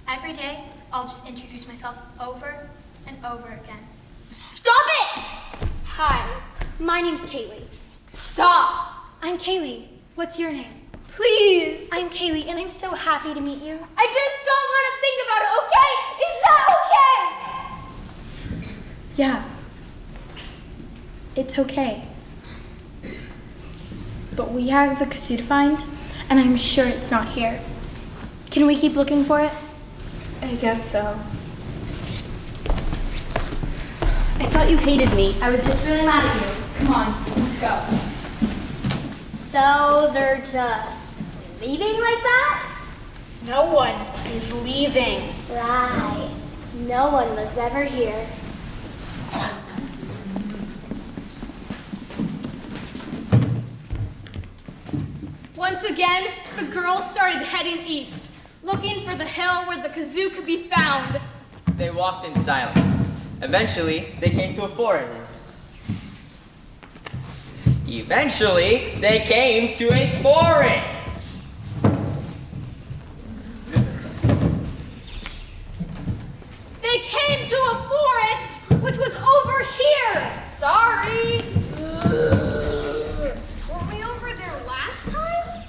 Every day, I'll just introduce myself over and over again. Stop it! Hi, my name's Kaylee. Stop! I'm Kaylee. What's your name? Please! I'm Kaylee, and I'm so happy to meet you. I just don't want to think about it, okay? Is that okay? Yeah. It's okay. But we have the kazoo to find, and I'm sure it's not here. Can we keep looking for it? I guess so. I thought you hated me. I was just really mad at you. Come on, let's go. So they're just leaving like that? No one is leaving. Right. No one was ever here. Once again, the girls started heading east, looking for the hill where the kazoo could be found. They walked in silence. Eventually, they came to a forest. Eventually, they came to a forest. to a forest, which was over here. Sorry. Weren't we over there last time?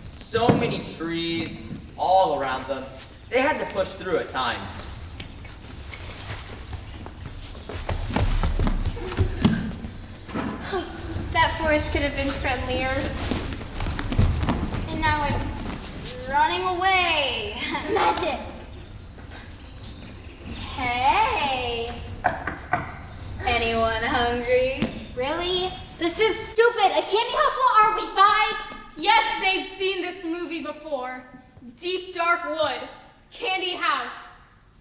So many trees all around them. They had to push through at times. That forest could have been friendlier. And now it's running away. Magic. Hey. Anyone hungry? Really? This is stupid. A candy house? What are we, 5? Yes, they'd seen this movie before. Deep Dark Wood, Candy House.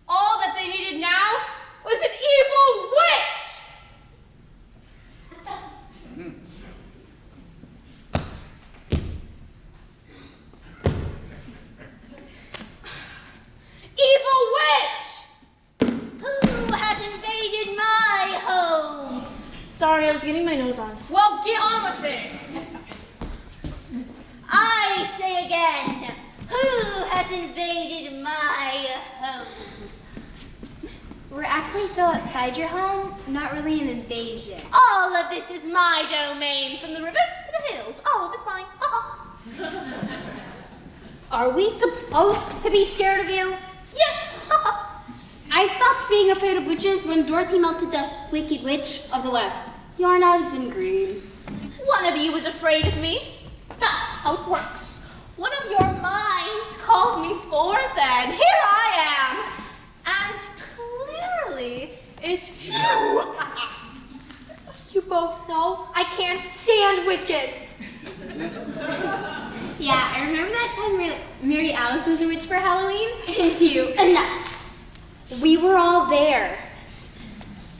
All that they needed now was an evil witch! Evil witch! Who has invaded my home? Sorry, I was getting my nose on. Well, get on with it. I say again, who has invaded my home? We're actually still outside your home, not really an invasion. All of this is my domain, from the rivers to the hills. All of it's mine. Are we supposed to be scared of you? Yes. I stopped being afraid of witches when Dorothy melted the Wicked Witch of the West. You're not even green. One of you was afraid of me. That's how it works. One of your minds called me forth, and here I am. And clearly, it's you. You both know I can't stand witches. Yeah, I remember that time Mary Alice was a witch for Halloween. And you. Enough. We were all there.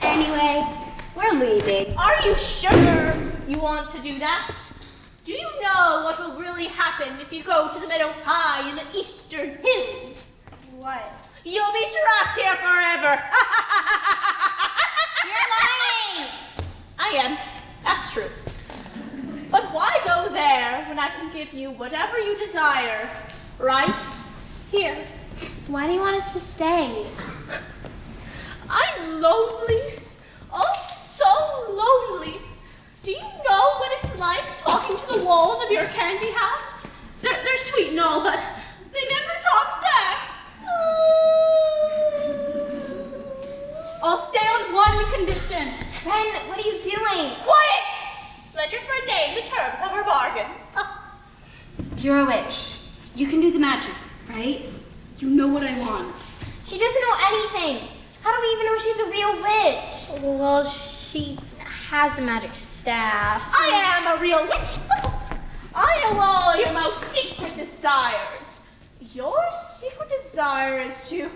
Anyway, we're leaving. Are you sure you want to do that? Do you know what will really happen if you go to the meadow high in the eastern hills? What? You'll be trapped here forever. You're lying! I am. That's true. But why go there when I can give you whatever you desire right here? Why do you want us to stay? I'm lonely. Oh, so lonely. Do you know what it's like talking to the walls of your candy house? They're sweet and all, but they never talk back. I'll stay on one condition. Ren, what are you doing? Quiet! Let your friend name the terms of her bargain. You're a witch. You can do the magic, right? You know what I want. She doesn't know anything. How do we even know she's a real witch? Well, she has a magic staff. I am a real witch. I know all your most secret desires. Your secret desire is to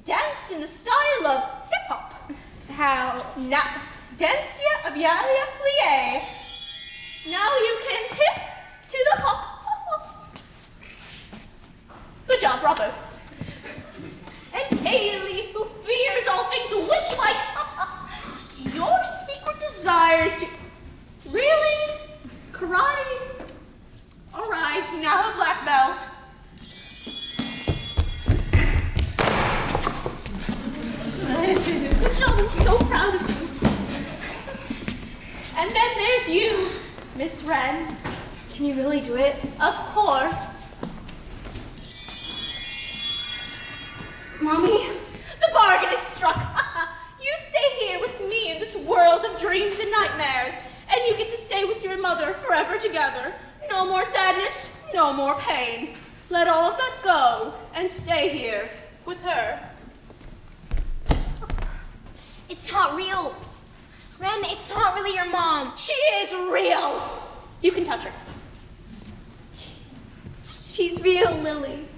dance in the style of hip-hop. How? Now, dancia aviaria plie. Now you can hip to the hop. Good job, bravo. And Haley, who fears all things witch-like, your secret desire is to... Really? Karate? All right, you now have a black belt. Good job, I'm so proud of you. And then there's you, Miss Wren. Can you really do it? Of course. Mommy? The bargain is struck. You stay here with me in this world of dreams and nightmares, and you get to stay with your mother forever together. No more sadness, no more pain. Let all of that go and stay here with her. It's not real. Ren, it's not really your mom. She is real. You can touch her. She's real, Lily.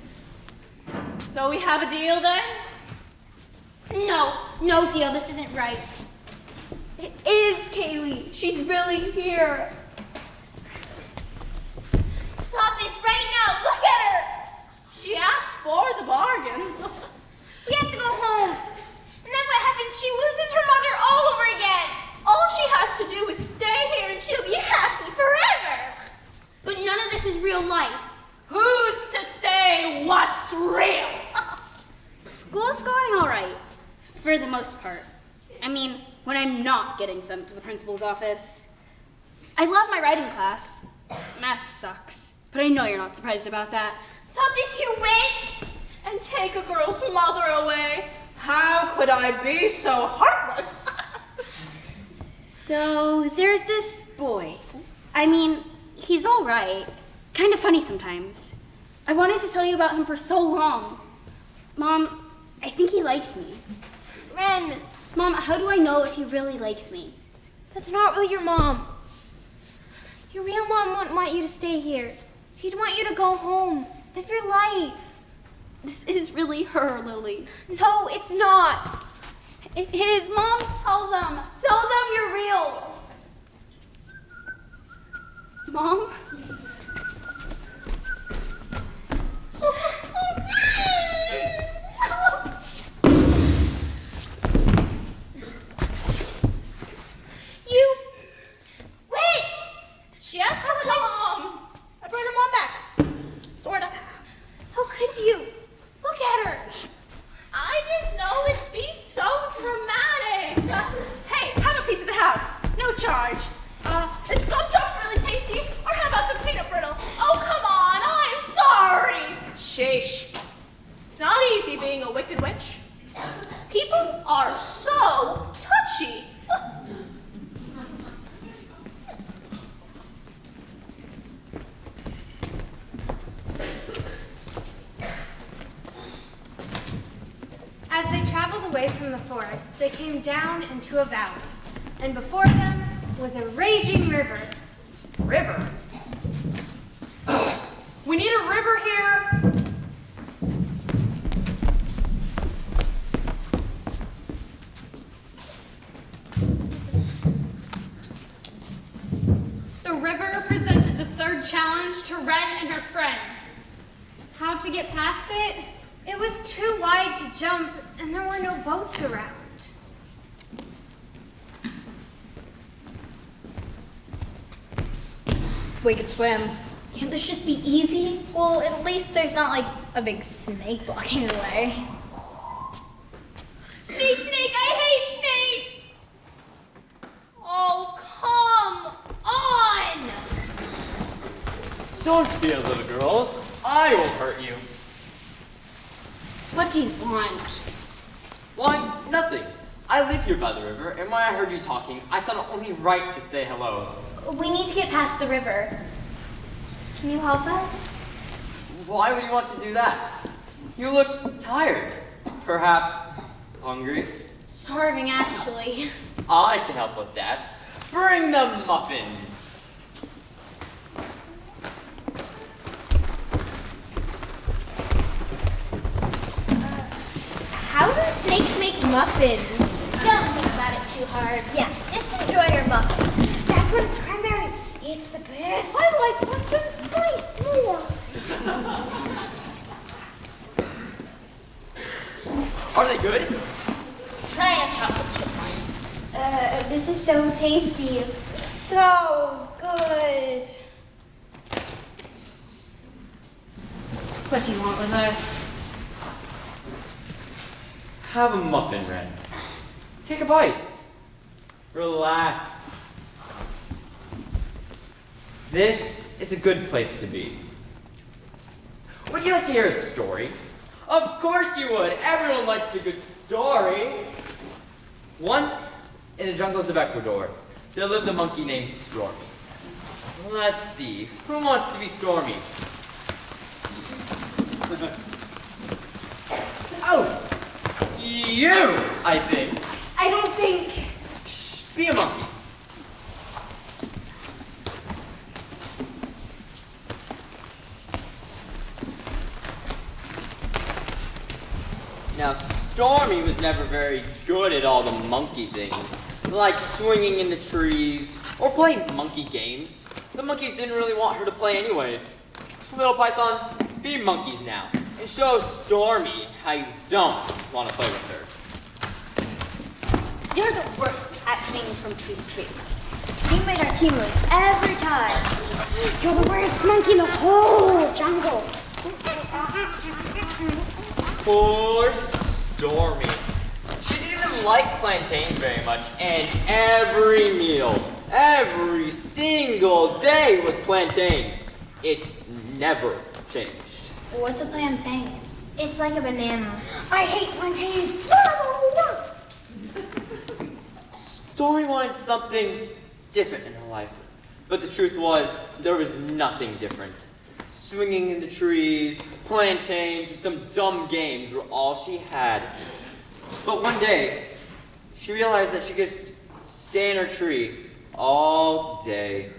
So we have a deal then? No deal. This isn't right. It is Kaylee. She's really here. Stop this right now. Look at her. She asked for the bargain. We have to go home. And then what happens? She loses her mother all over again. All she has to do is stay here and she'll be happy forever. But none of this is real life. Who's to say what's real? School's School's going all right, for the most part. I mean, when I'm not getting sent to the principal's office. I love my writing class. Math sucks, but I know you're not surprised about that. Stop this, you witch! And take a girl's mother away. How could I be so heartless? So, there's this boy. I mean, he's all right. Kind of funny sometimes. I wanted to tell you about him for so long. Mom, I think he likes me. Ren, Mom, how do I know if he really likes me? that's not really your mom. Your real mom wouldn't want you to stay here. She'd want you to go home, live your life. This is really her, Lily. No, it's not. His mom, tell them. Tell them you're real. Mom? You witch! She asked for her mom. I brought her mom back. Sorta. How could you? Look at her. I didn't know it'd be so dramatic. Hey, have a piece of the house. No charge. Is gumdrops really tasty? Or how about some peanut brittle? Oh, come on. I'm sorry. Sheesh. It's not easy being a wicked witch. People are so touchy. As they traveled away from the forest, they came down into a valley, and before them was a raging river. River? We need a river here. The river presented the third challenge to Ren and her friends. How to get past it? It was too wide to jump, and there were no boats around. We could swim. Can't this just be easy? Well, at least there's not like a big snake blocking the way. Snake, snake, I hate snakes! Oh, come on! Don't fear, little girls. I won't hurt you. What do you want? Why, nothing. I live here by the river, and when I heard you talking, I thought it only right to say hello. We need to get past the river. Can you help us? Why would you want to do that? You look tired. Perhaps hungry? Starving, actually. I can help with that. Bring the muffins. How do snakes make muffins? Don't think about it too hard. Yeah, just enjoy your muffins. That's what it's cranberry. It's the best. I like pumpkin spice more. Are they good? Try a chocolate chip one. This is so tasty. So good. What do you want with us? Have a muffin, Ren. Take a bite. Relax. This is a good place to be. Would you like to hear a story? Of course you would. Everyone likes a good story. Once, in the jungles of Ecuador, there lived a monkey named Stormy. Let's see, who wants to be Stormy? Oh! You, I think. I don't think. Shh, be a monkey. Now, Stormy was never very good at all the monkey things, like swinging in the trees or playing monkey games. The monkeys didn't really want her to play anyways. Little pythons, be monkeys now, and show Stormy how you don't want to play with her. You're the worst at swinging from tree to tree. You made our team win every time. You're the worst monkey in the whole jungle. Horse, Stormy. She didn't even like plantains very much, and every meal, every single day was plantains. It never changed. What's a plantain? It's like a banana. I hate plantains. Stormy wanted something different in her life, but the truth was, there was nothing different. Swinging in the trees, plantains, and some dumb games were all she had. But one day, she realized that she could stay in her tree all day.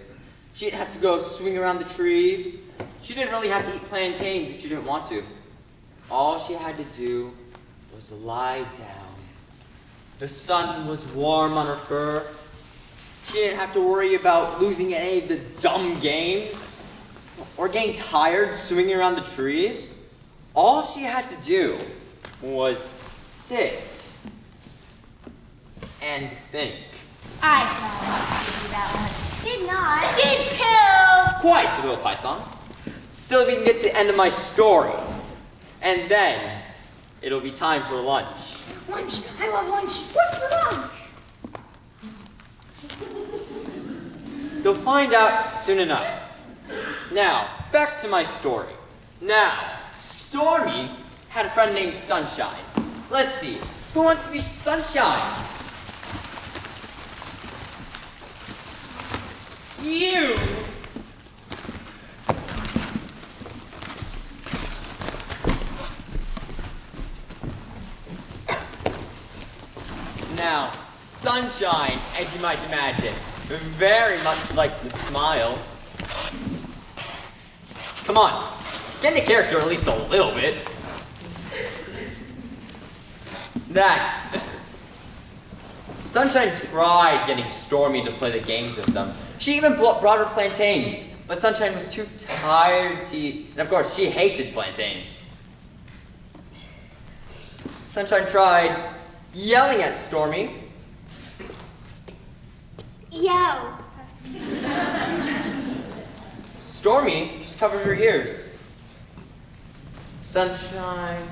She didn't have to go swing around the trees. She didn't really have to eat plantains if she didn't want to. All she had to do was lie down. The sun was warm on her fur. She didn't have to worry about losing any of the dumb games or getting tired swinging around the trees. All she had to do was sit and think. I saw you do that once. Did not. Did too! Quite so, little pythons. So we can get to the end of my story. And then it'll be time for lunch. Lunch. I love lunch. What's for lunch? You'll find out soon enough. Now, back to my story. Now, Stormy had a friend named Sunshine. Let's see, who wants to be Sunshine? You! Now, Sunshine, as you might imagine, very much liked to smile. Come on, get into character at least a little bit. That's better. Sunshine tried getting Stormy to play the games with them. She even brought her plantains, but Sunshine was too tired to eat, and of course, she hated plantains. Sunshine tried yelling at Stormy. Yo. Stormy just covered her ears. Sunshine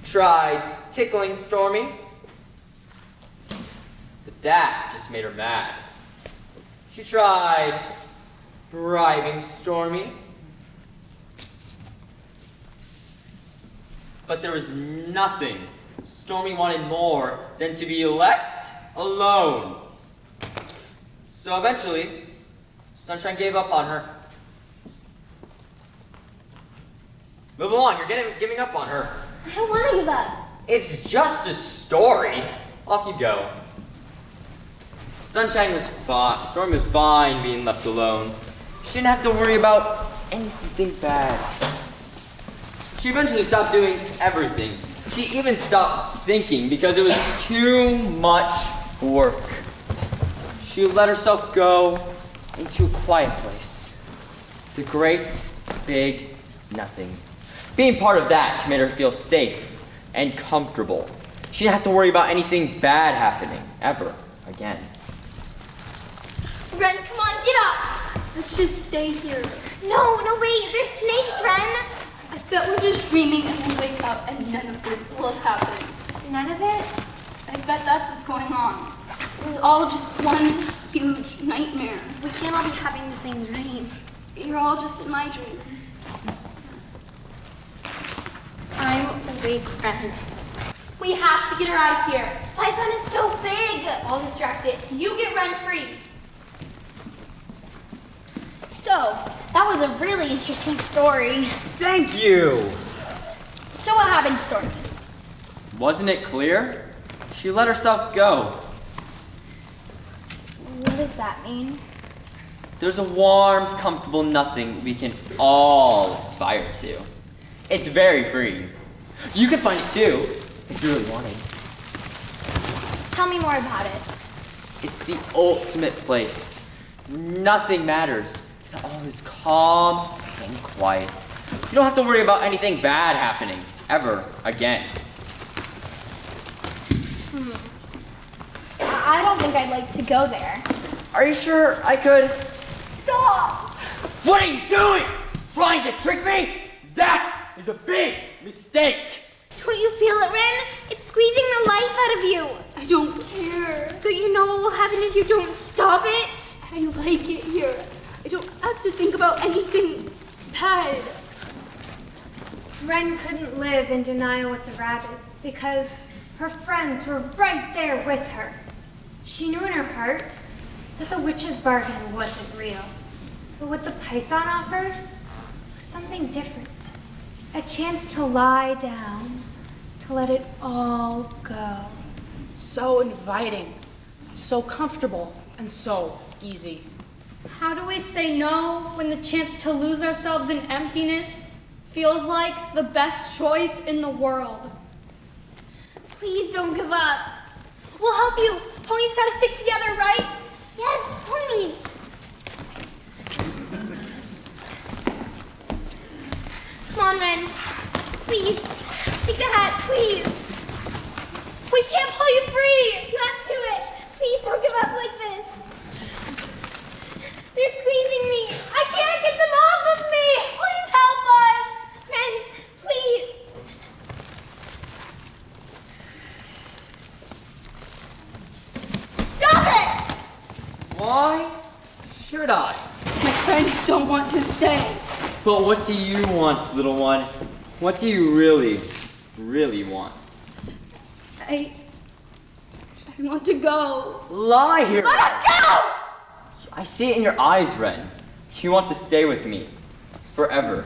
tried tickling Stormy, but that just made her mad. She tried bribing Stormy, but there was nothing Stormy wanted more than to be left alone. So eventually, Sunshine gave up on her. Move along, you're giving up on her. I don't want to give up. It's just a story. Off you go. Sunshine was fine. Stormy was fine being left alone. She didn't have to worry about anything bad. She eventually stopped doing everything. She even stopped thinking because it was too much work. She let herself go into a quiet place. The great, big nothing. Being part of that made her feel safe and comfortable. She didn't have to worry about anything bad happening, ever, again. Ren, come on, get up! Let's just stay here. No, wait. There's snakes, Ren. I bet we're just dreaming and we'll wake up and none of this will happen. None of it? I bet that's what's going on. This is all just one huge nightmare. We can't all be having the same dream. You're all just in my dream. I'm awake, Ren. We have to get her out of here. Python is so big. I'll distract it. You get Ren free. So, that was a really interesting story. Thank you! So what happened, Stormy? Wasn't it clear? She let herself go. What does that mean? There's a warm, comfortable nothing we can all aspire to. It's very free. You can find it too, if you really wanted. Tell me more about it. It's the ultimate place. Nothing matters. And all is calm and quiet. You don't have to worry about anything bad happening, ever again. I don't think I'd like to go there. Are you sure I could? Stop! What are you doing? Trying to trick me? That is a big mistake. Don't you feel it, Ren? It's squeezing the life out of you. I don't care. Don't you know what will happen if you don't stop it? I like it here. I don't have to think about anything bad. Ren couldn't live in denial with the rabbits because her friends were right there with her. She knew in her heart that the witch's bargain wasn't real. But what the python offered was something different. A chance to lie down, to let it all go. So inviting, so comfortable, and so easy. How do we say no when the chance to lose ourselves in emptiness feels like the best choice in the world? Please don't give up. We'll help you. Ponies gotta stick together, right? Yes, ponies. Come on, Ren. Please. Take the hat, please. We can't pull you free. You have to do it. Please don't give up like this. They're squeezing me. I can't get them off of me. Please help us. Ren, please. Stop it! Why should I? My friends don't want to stay. But what do you want, little one? What do you really, really want? I want to go. Lie here! Let us go! I see it in your eyes, Ren. You want to stay with me. Forever.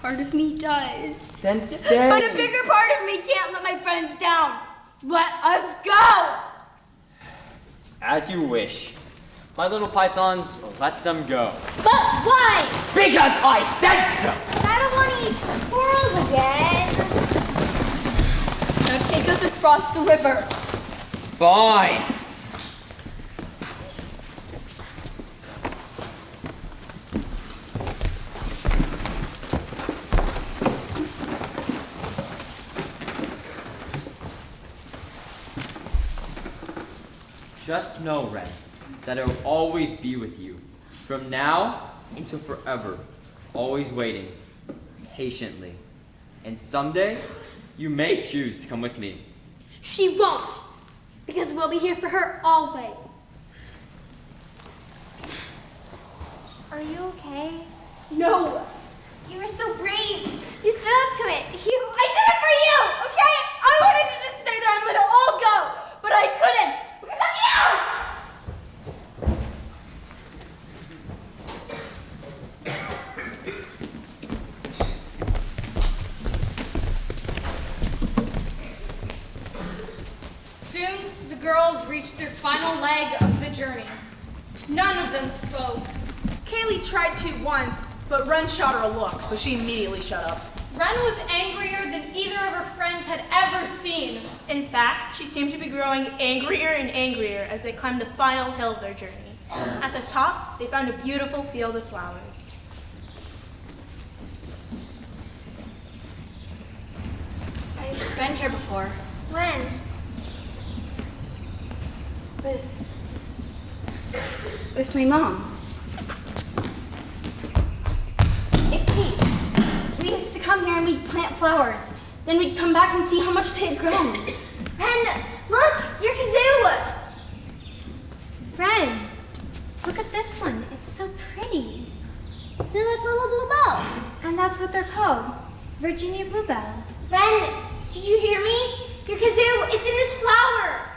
Part of me does. Then stay. But a bigger part of me can't let my friends down. Let us go! As you wish. My little pythons, let them go. But why? Because I said so! I don't want to eat squirrels again. Now take us across the river. Fine. Just know, Ren, that I will always be with you. From now until forever. Always waiting. Patiently. And someday, you may choose to come with me. She won't, because we'll be here for her always. Are you okay? No. You were so brave. You stood up to it. I did it for you, okay? I wanted to just stay there and let it all go, but I couldn't because of you! Soon, the girls reached their final leg of the journey. None of them spoke. Kaylee tried to once, but Ren shot her a look, so she immediately shut up. Ren was angrier than either of her friends had ever seen. In fact, she seemed to be growing angrier and angrier as they climbed the final hill of their journey. At the top, they found a beautiful field of flowers. I've been here before. When? With my mom. It's me. We used to come here and we'd plant flowers. Then we'd come back and see how much they had grown. Ren, look, your kazoo! Ren, look at this one. It's so pretty. They're like little bluebells. And that's what they're called, Virginia bluebells. Ren, did you hear me? Your kazoo, it's in this flower.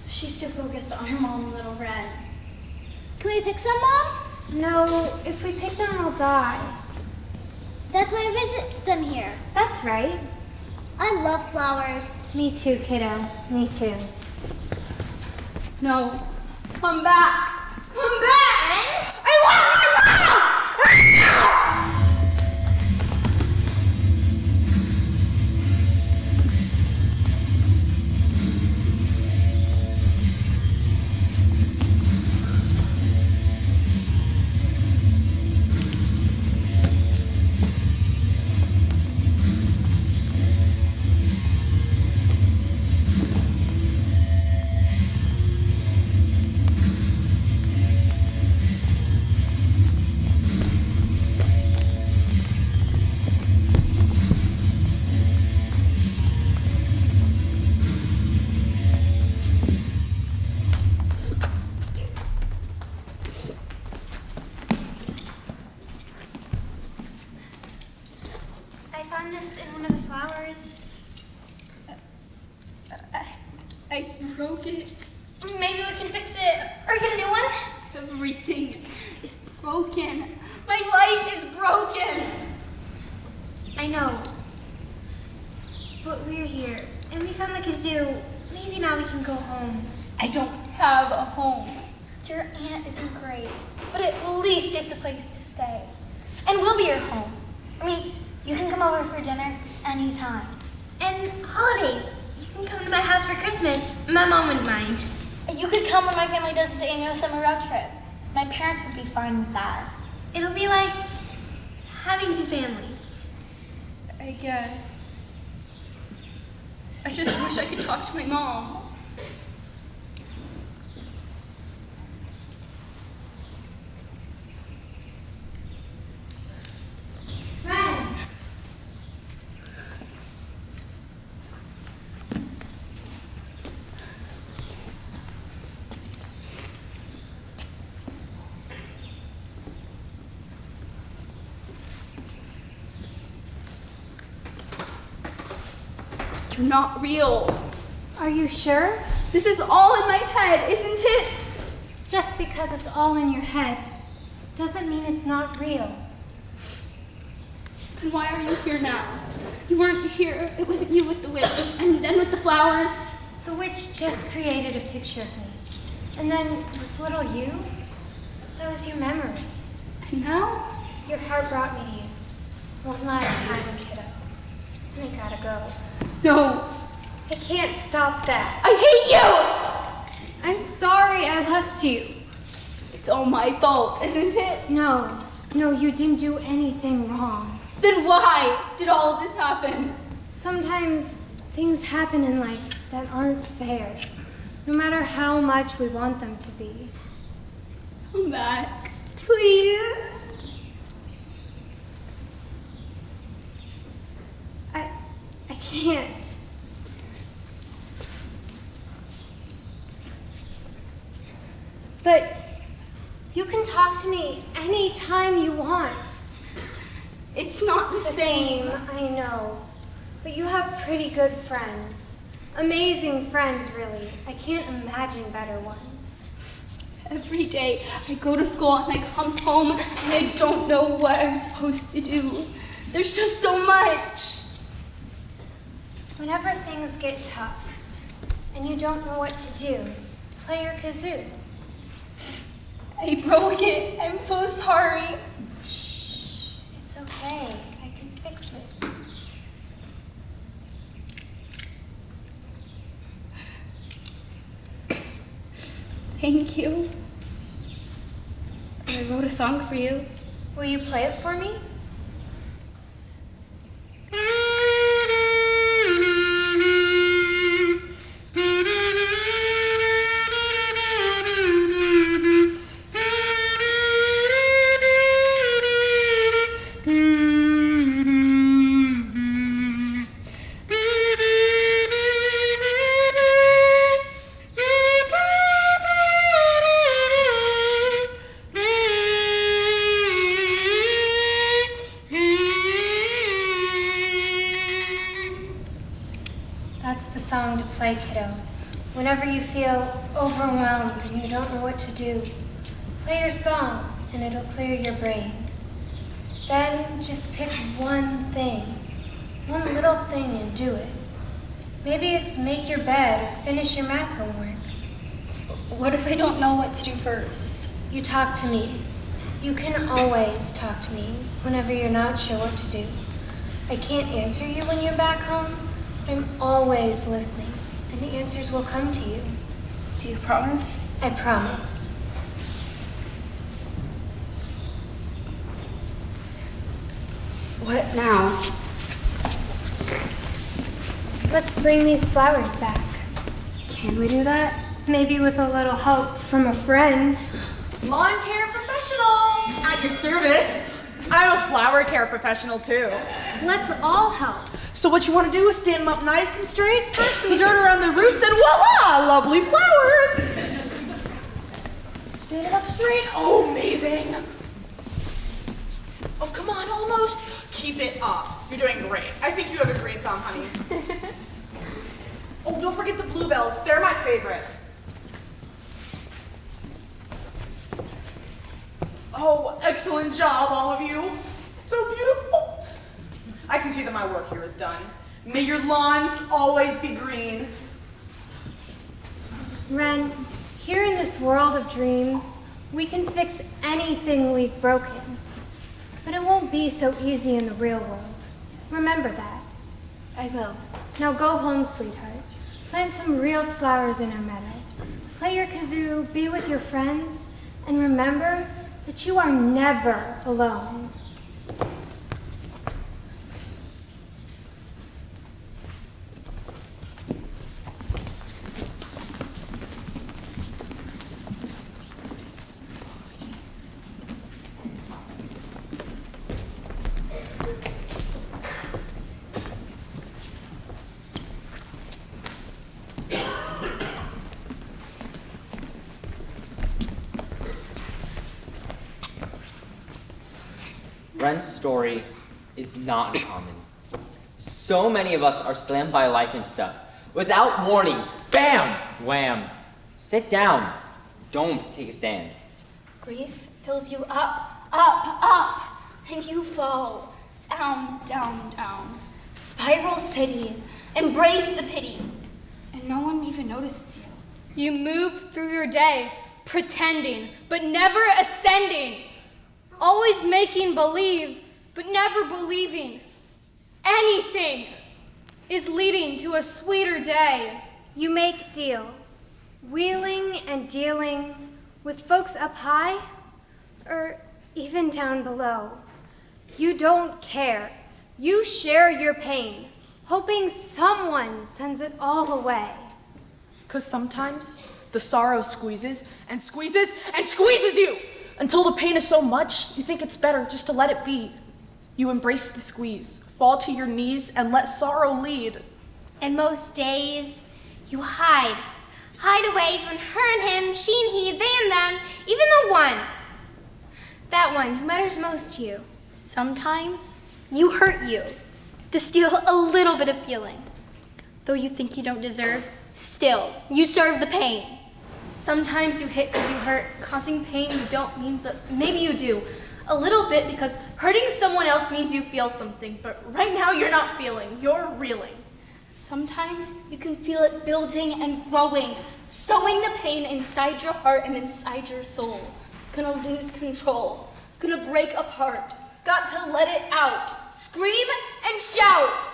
She's too focused on her mom, little Ren. Can we pick some, Mom? No, if we pick them, they'll die. That's why I visit them here. That's right. I love flowers. Me too, kiddo. Me too. No. Come back. Come back! Ren? I want my mom! was in one of the flowers. I broke it. Maybe we can fix it or get a new one. Everything is broken. My life is broken. I know. But we're here, and we found the kazoo. Maybe now we can go home. I don't have a home. Your aunt isn't great, but at least it's a place to stay. And we'll be your home. I mean, you can come over for dinner anytime. And holidays. You can come to my house for Christmas. My mom wouldn't mind. You could come when my family does this annual summer road trip. My parents would be fine with that. It'll be like having two families. I guess. I just wish I could talk to my mom. Ren! You're not real. Are you sure? This is all in my head, isn't it? Just because it's all in your head doesn't mean it's not real. Then why are you here now? You weren't here. It wasn't you with the witch, and then with the flowers. The witch just created a picture of me. And then with little you, that was your memory. And now? Your heart brought me to you. One last time, kiddo. And I gotta go. No. I can't stop that. I hate you! I'm sorry I left you. It's all my fault, isn't it? No, you didn't do anything wrong. Then why did all of this happen? Sometimes things happen in life that aren't fair, no matter how much we want them to be. Come back, please. I can't. But you can talk to me anytime you want. It's not the same. I know. But you have pretty good friends. Amazing friends, really. I can't imagine better ones. Every day I go to school and I come home and I don't know what I'm supposed to do. There's just so much. Whenever things get tough and you don't know what to do, play your kazoo. I broke it. I'm so sorry. Shh. It's okay. I can fix it. Thank you. I wrote a song for you. Will you play it for me? That's the song to play, kiddo. Whenever you feel overwhelmed and you don't know what to do, play your song and it'll clear your brain. Then just pick one thing, one little thing and do it. Maybe it's make your bed or finish your math homework. What if I don't know what to do first? You talk to me. You can always talk to me whenever you're not sure what to do. I can't answer you when you're back home, but I'm always listening, and the answers will come to you. Do you promise? I promise. What now? Let's bring these flowers back. Can we do that? Maybe with a little help from a friend. Lawn care professional! At your service. I'm a flower care professional too. Let's all help. So what you want to do is stand them up nice and straight, pack some dirt around the roots, and voila! Lovely flowers! Stand them up straight. Oh, amazing. Oh, come on, almost. Keep it up. you're doing great. I think you have a great thumb, honey. Oh, don't forget the bluebells. They're my favorite. Oh, excellent job, all of you. So beautiful. I can see that my work here is done. May your lawns always be green. Ren, here in this world of dreams, we can fix anything we've broken. But it won't be so easy in the real world. Remember that. I will. Now go home, sweetheart. Plant some real flowers in our meadow. Play your kazoo, be with your friends, and remember that you are never alone. Ren's story is not uncommon. So many of us are slammed by life and stuff. Without warning, bam, wham. Sit down. Don't take a stand. Grief fills you up, and you fall down, down, down. Spiral city, embrace the pity, and no one even notices you. You move through your day pretending, but never ascending. Always making believe, but never believing. Anything is leading to a sweeter day. You make deals, wheeling and dealing with folks up high or even down below. You don't care. You share your pain, hoping someone sends it all away. 'Cause sometimes the sorrow squeezes and squeezes and squeezes you until the pain is so much you think it's better just to let it be. You embrace the squeeze, fall to your knees, and let sorrow lead. And most days, you hide away from her and him, she and he, they and them, even the one. That one who matters most to you. Sometimes you hurt you to steal a little bit of feeling. Though you think you don't deserve, still, you serve the pain. Sometimes you hit because you hurt, causing pain you don't mean, but maybe you do. A little bit because hurting someone else means you feel something, but right now you're not feeling, you're reeling. Sometimes you can feel it building and growing, sowing the pain inside your heart and inside your soul. Gonna lose control, gonna break apart, got to let it out. Scream and shout.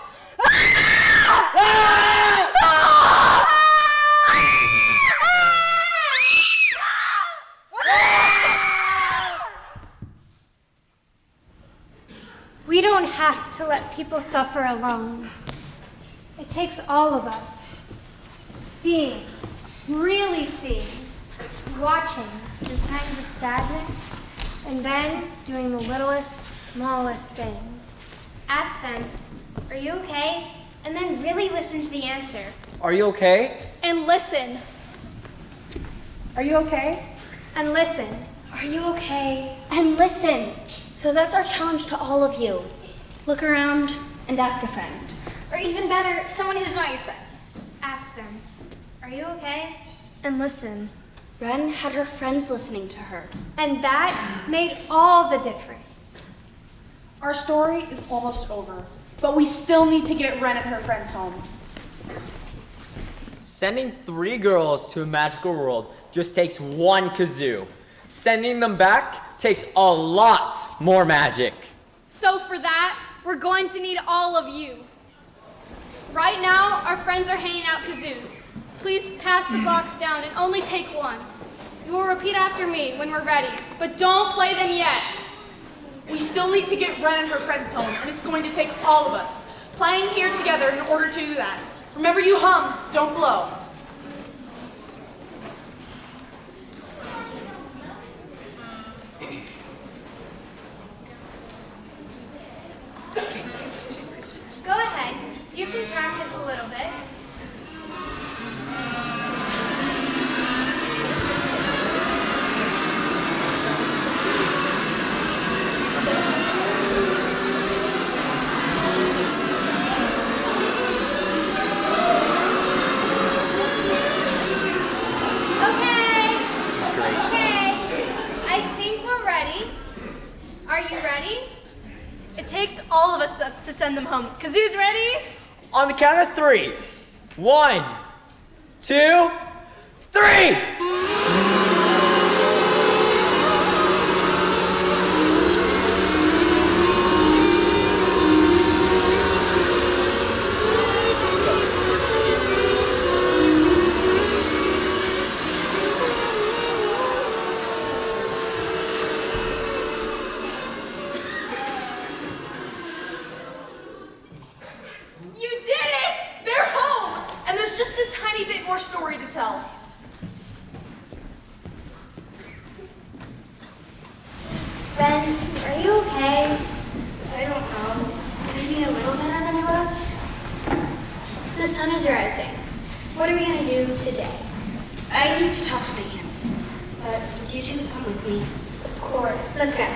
We don't have to let people suffer alone. It takes all of us seeing, really seeing, watching for signs of sadness, and then doing the littlest, smallest thing. Ask them, are you okay? And then really listen to the answer. Are you okay? And listen. Are you okay? And listen. Are you okay? And listen. So that's our challenge to all of you. Look around and ask a friend. Or even better, someone who's not your friends. Ask them, are you okay? And listen. Ren had her friends listening to her. And that made all the difference. Our story is almost over, but we still need to get Ren and her friends home. Sending 3 girls to a magical world just takes 1 kazoo. Sending them back takes a lot more magic. So for that, we're going to need all of you. Right now, our friends are handing out kazoos. Please pass the box down and only take 1. You will repeat after me when we're ready, but don't play them yet. We still need to get Ren and her friends home, and it's going to take all of us playing here together in order to do that. Remember, you hum, don't blow. Go ahead. You can practice a little bit. send them home. Kazoo's ready? On the count of 3. 1, 2, 3! You did it! They're home! And there's just a tiny bit more story to tell. Ren, are you okay? I don't know. Maybe a little better than I was? The sun is rising. What are we gonna do today? I need to talk to the ant. But would you two come with me? Of course. Let's go.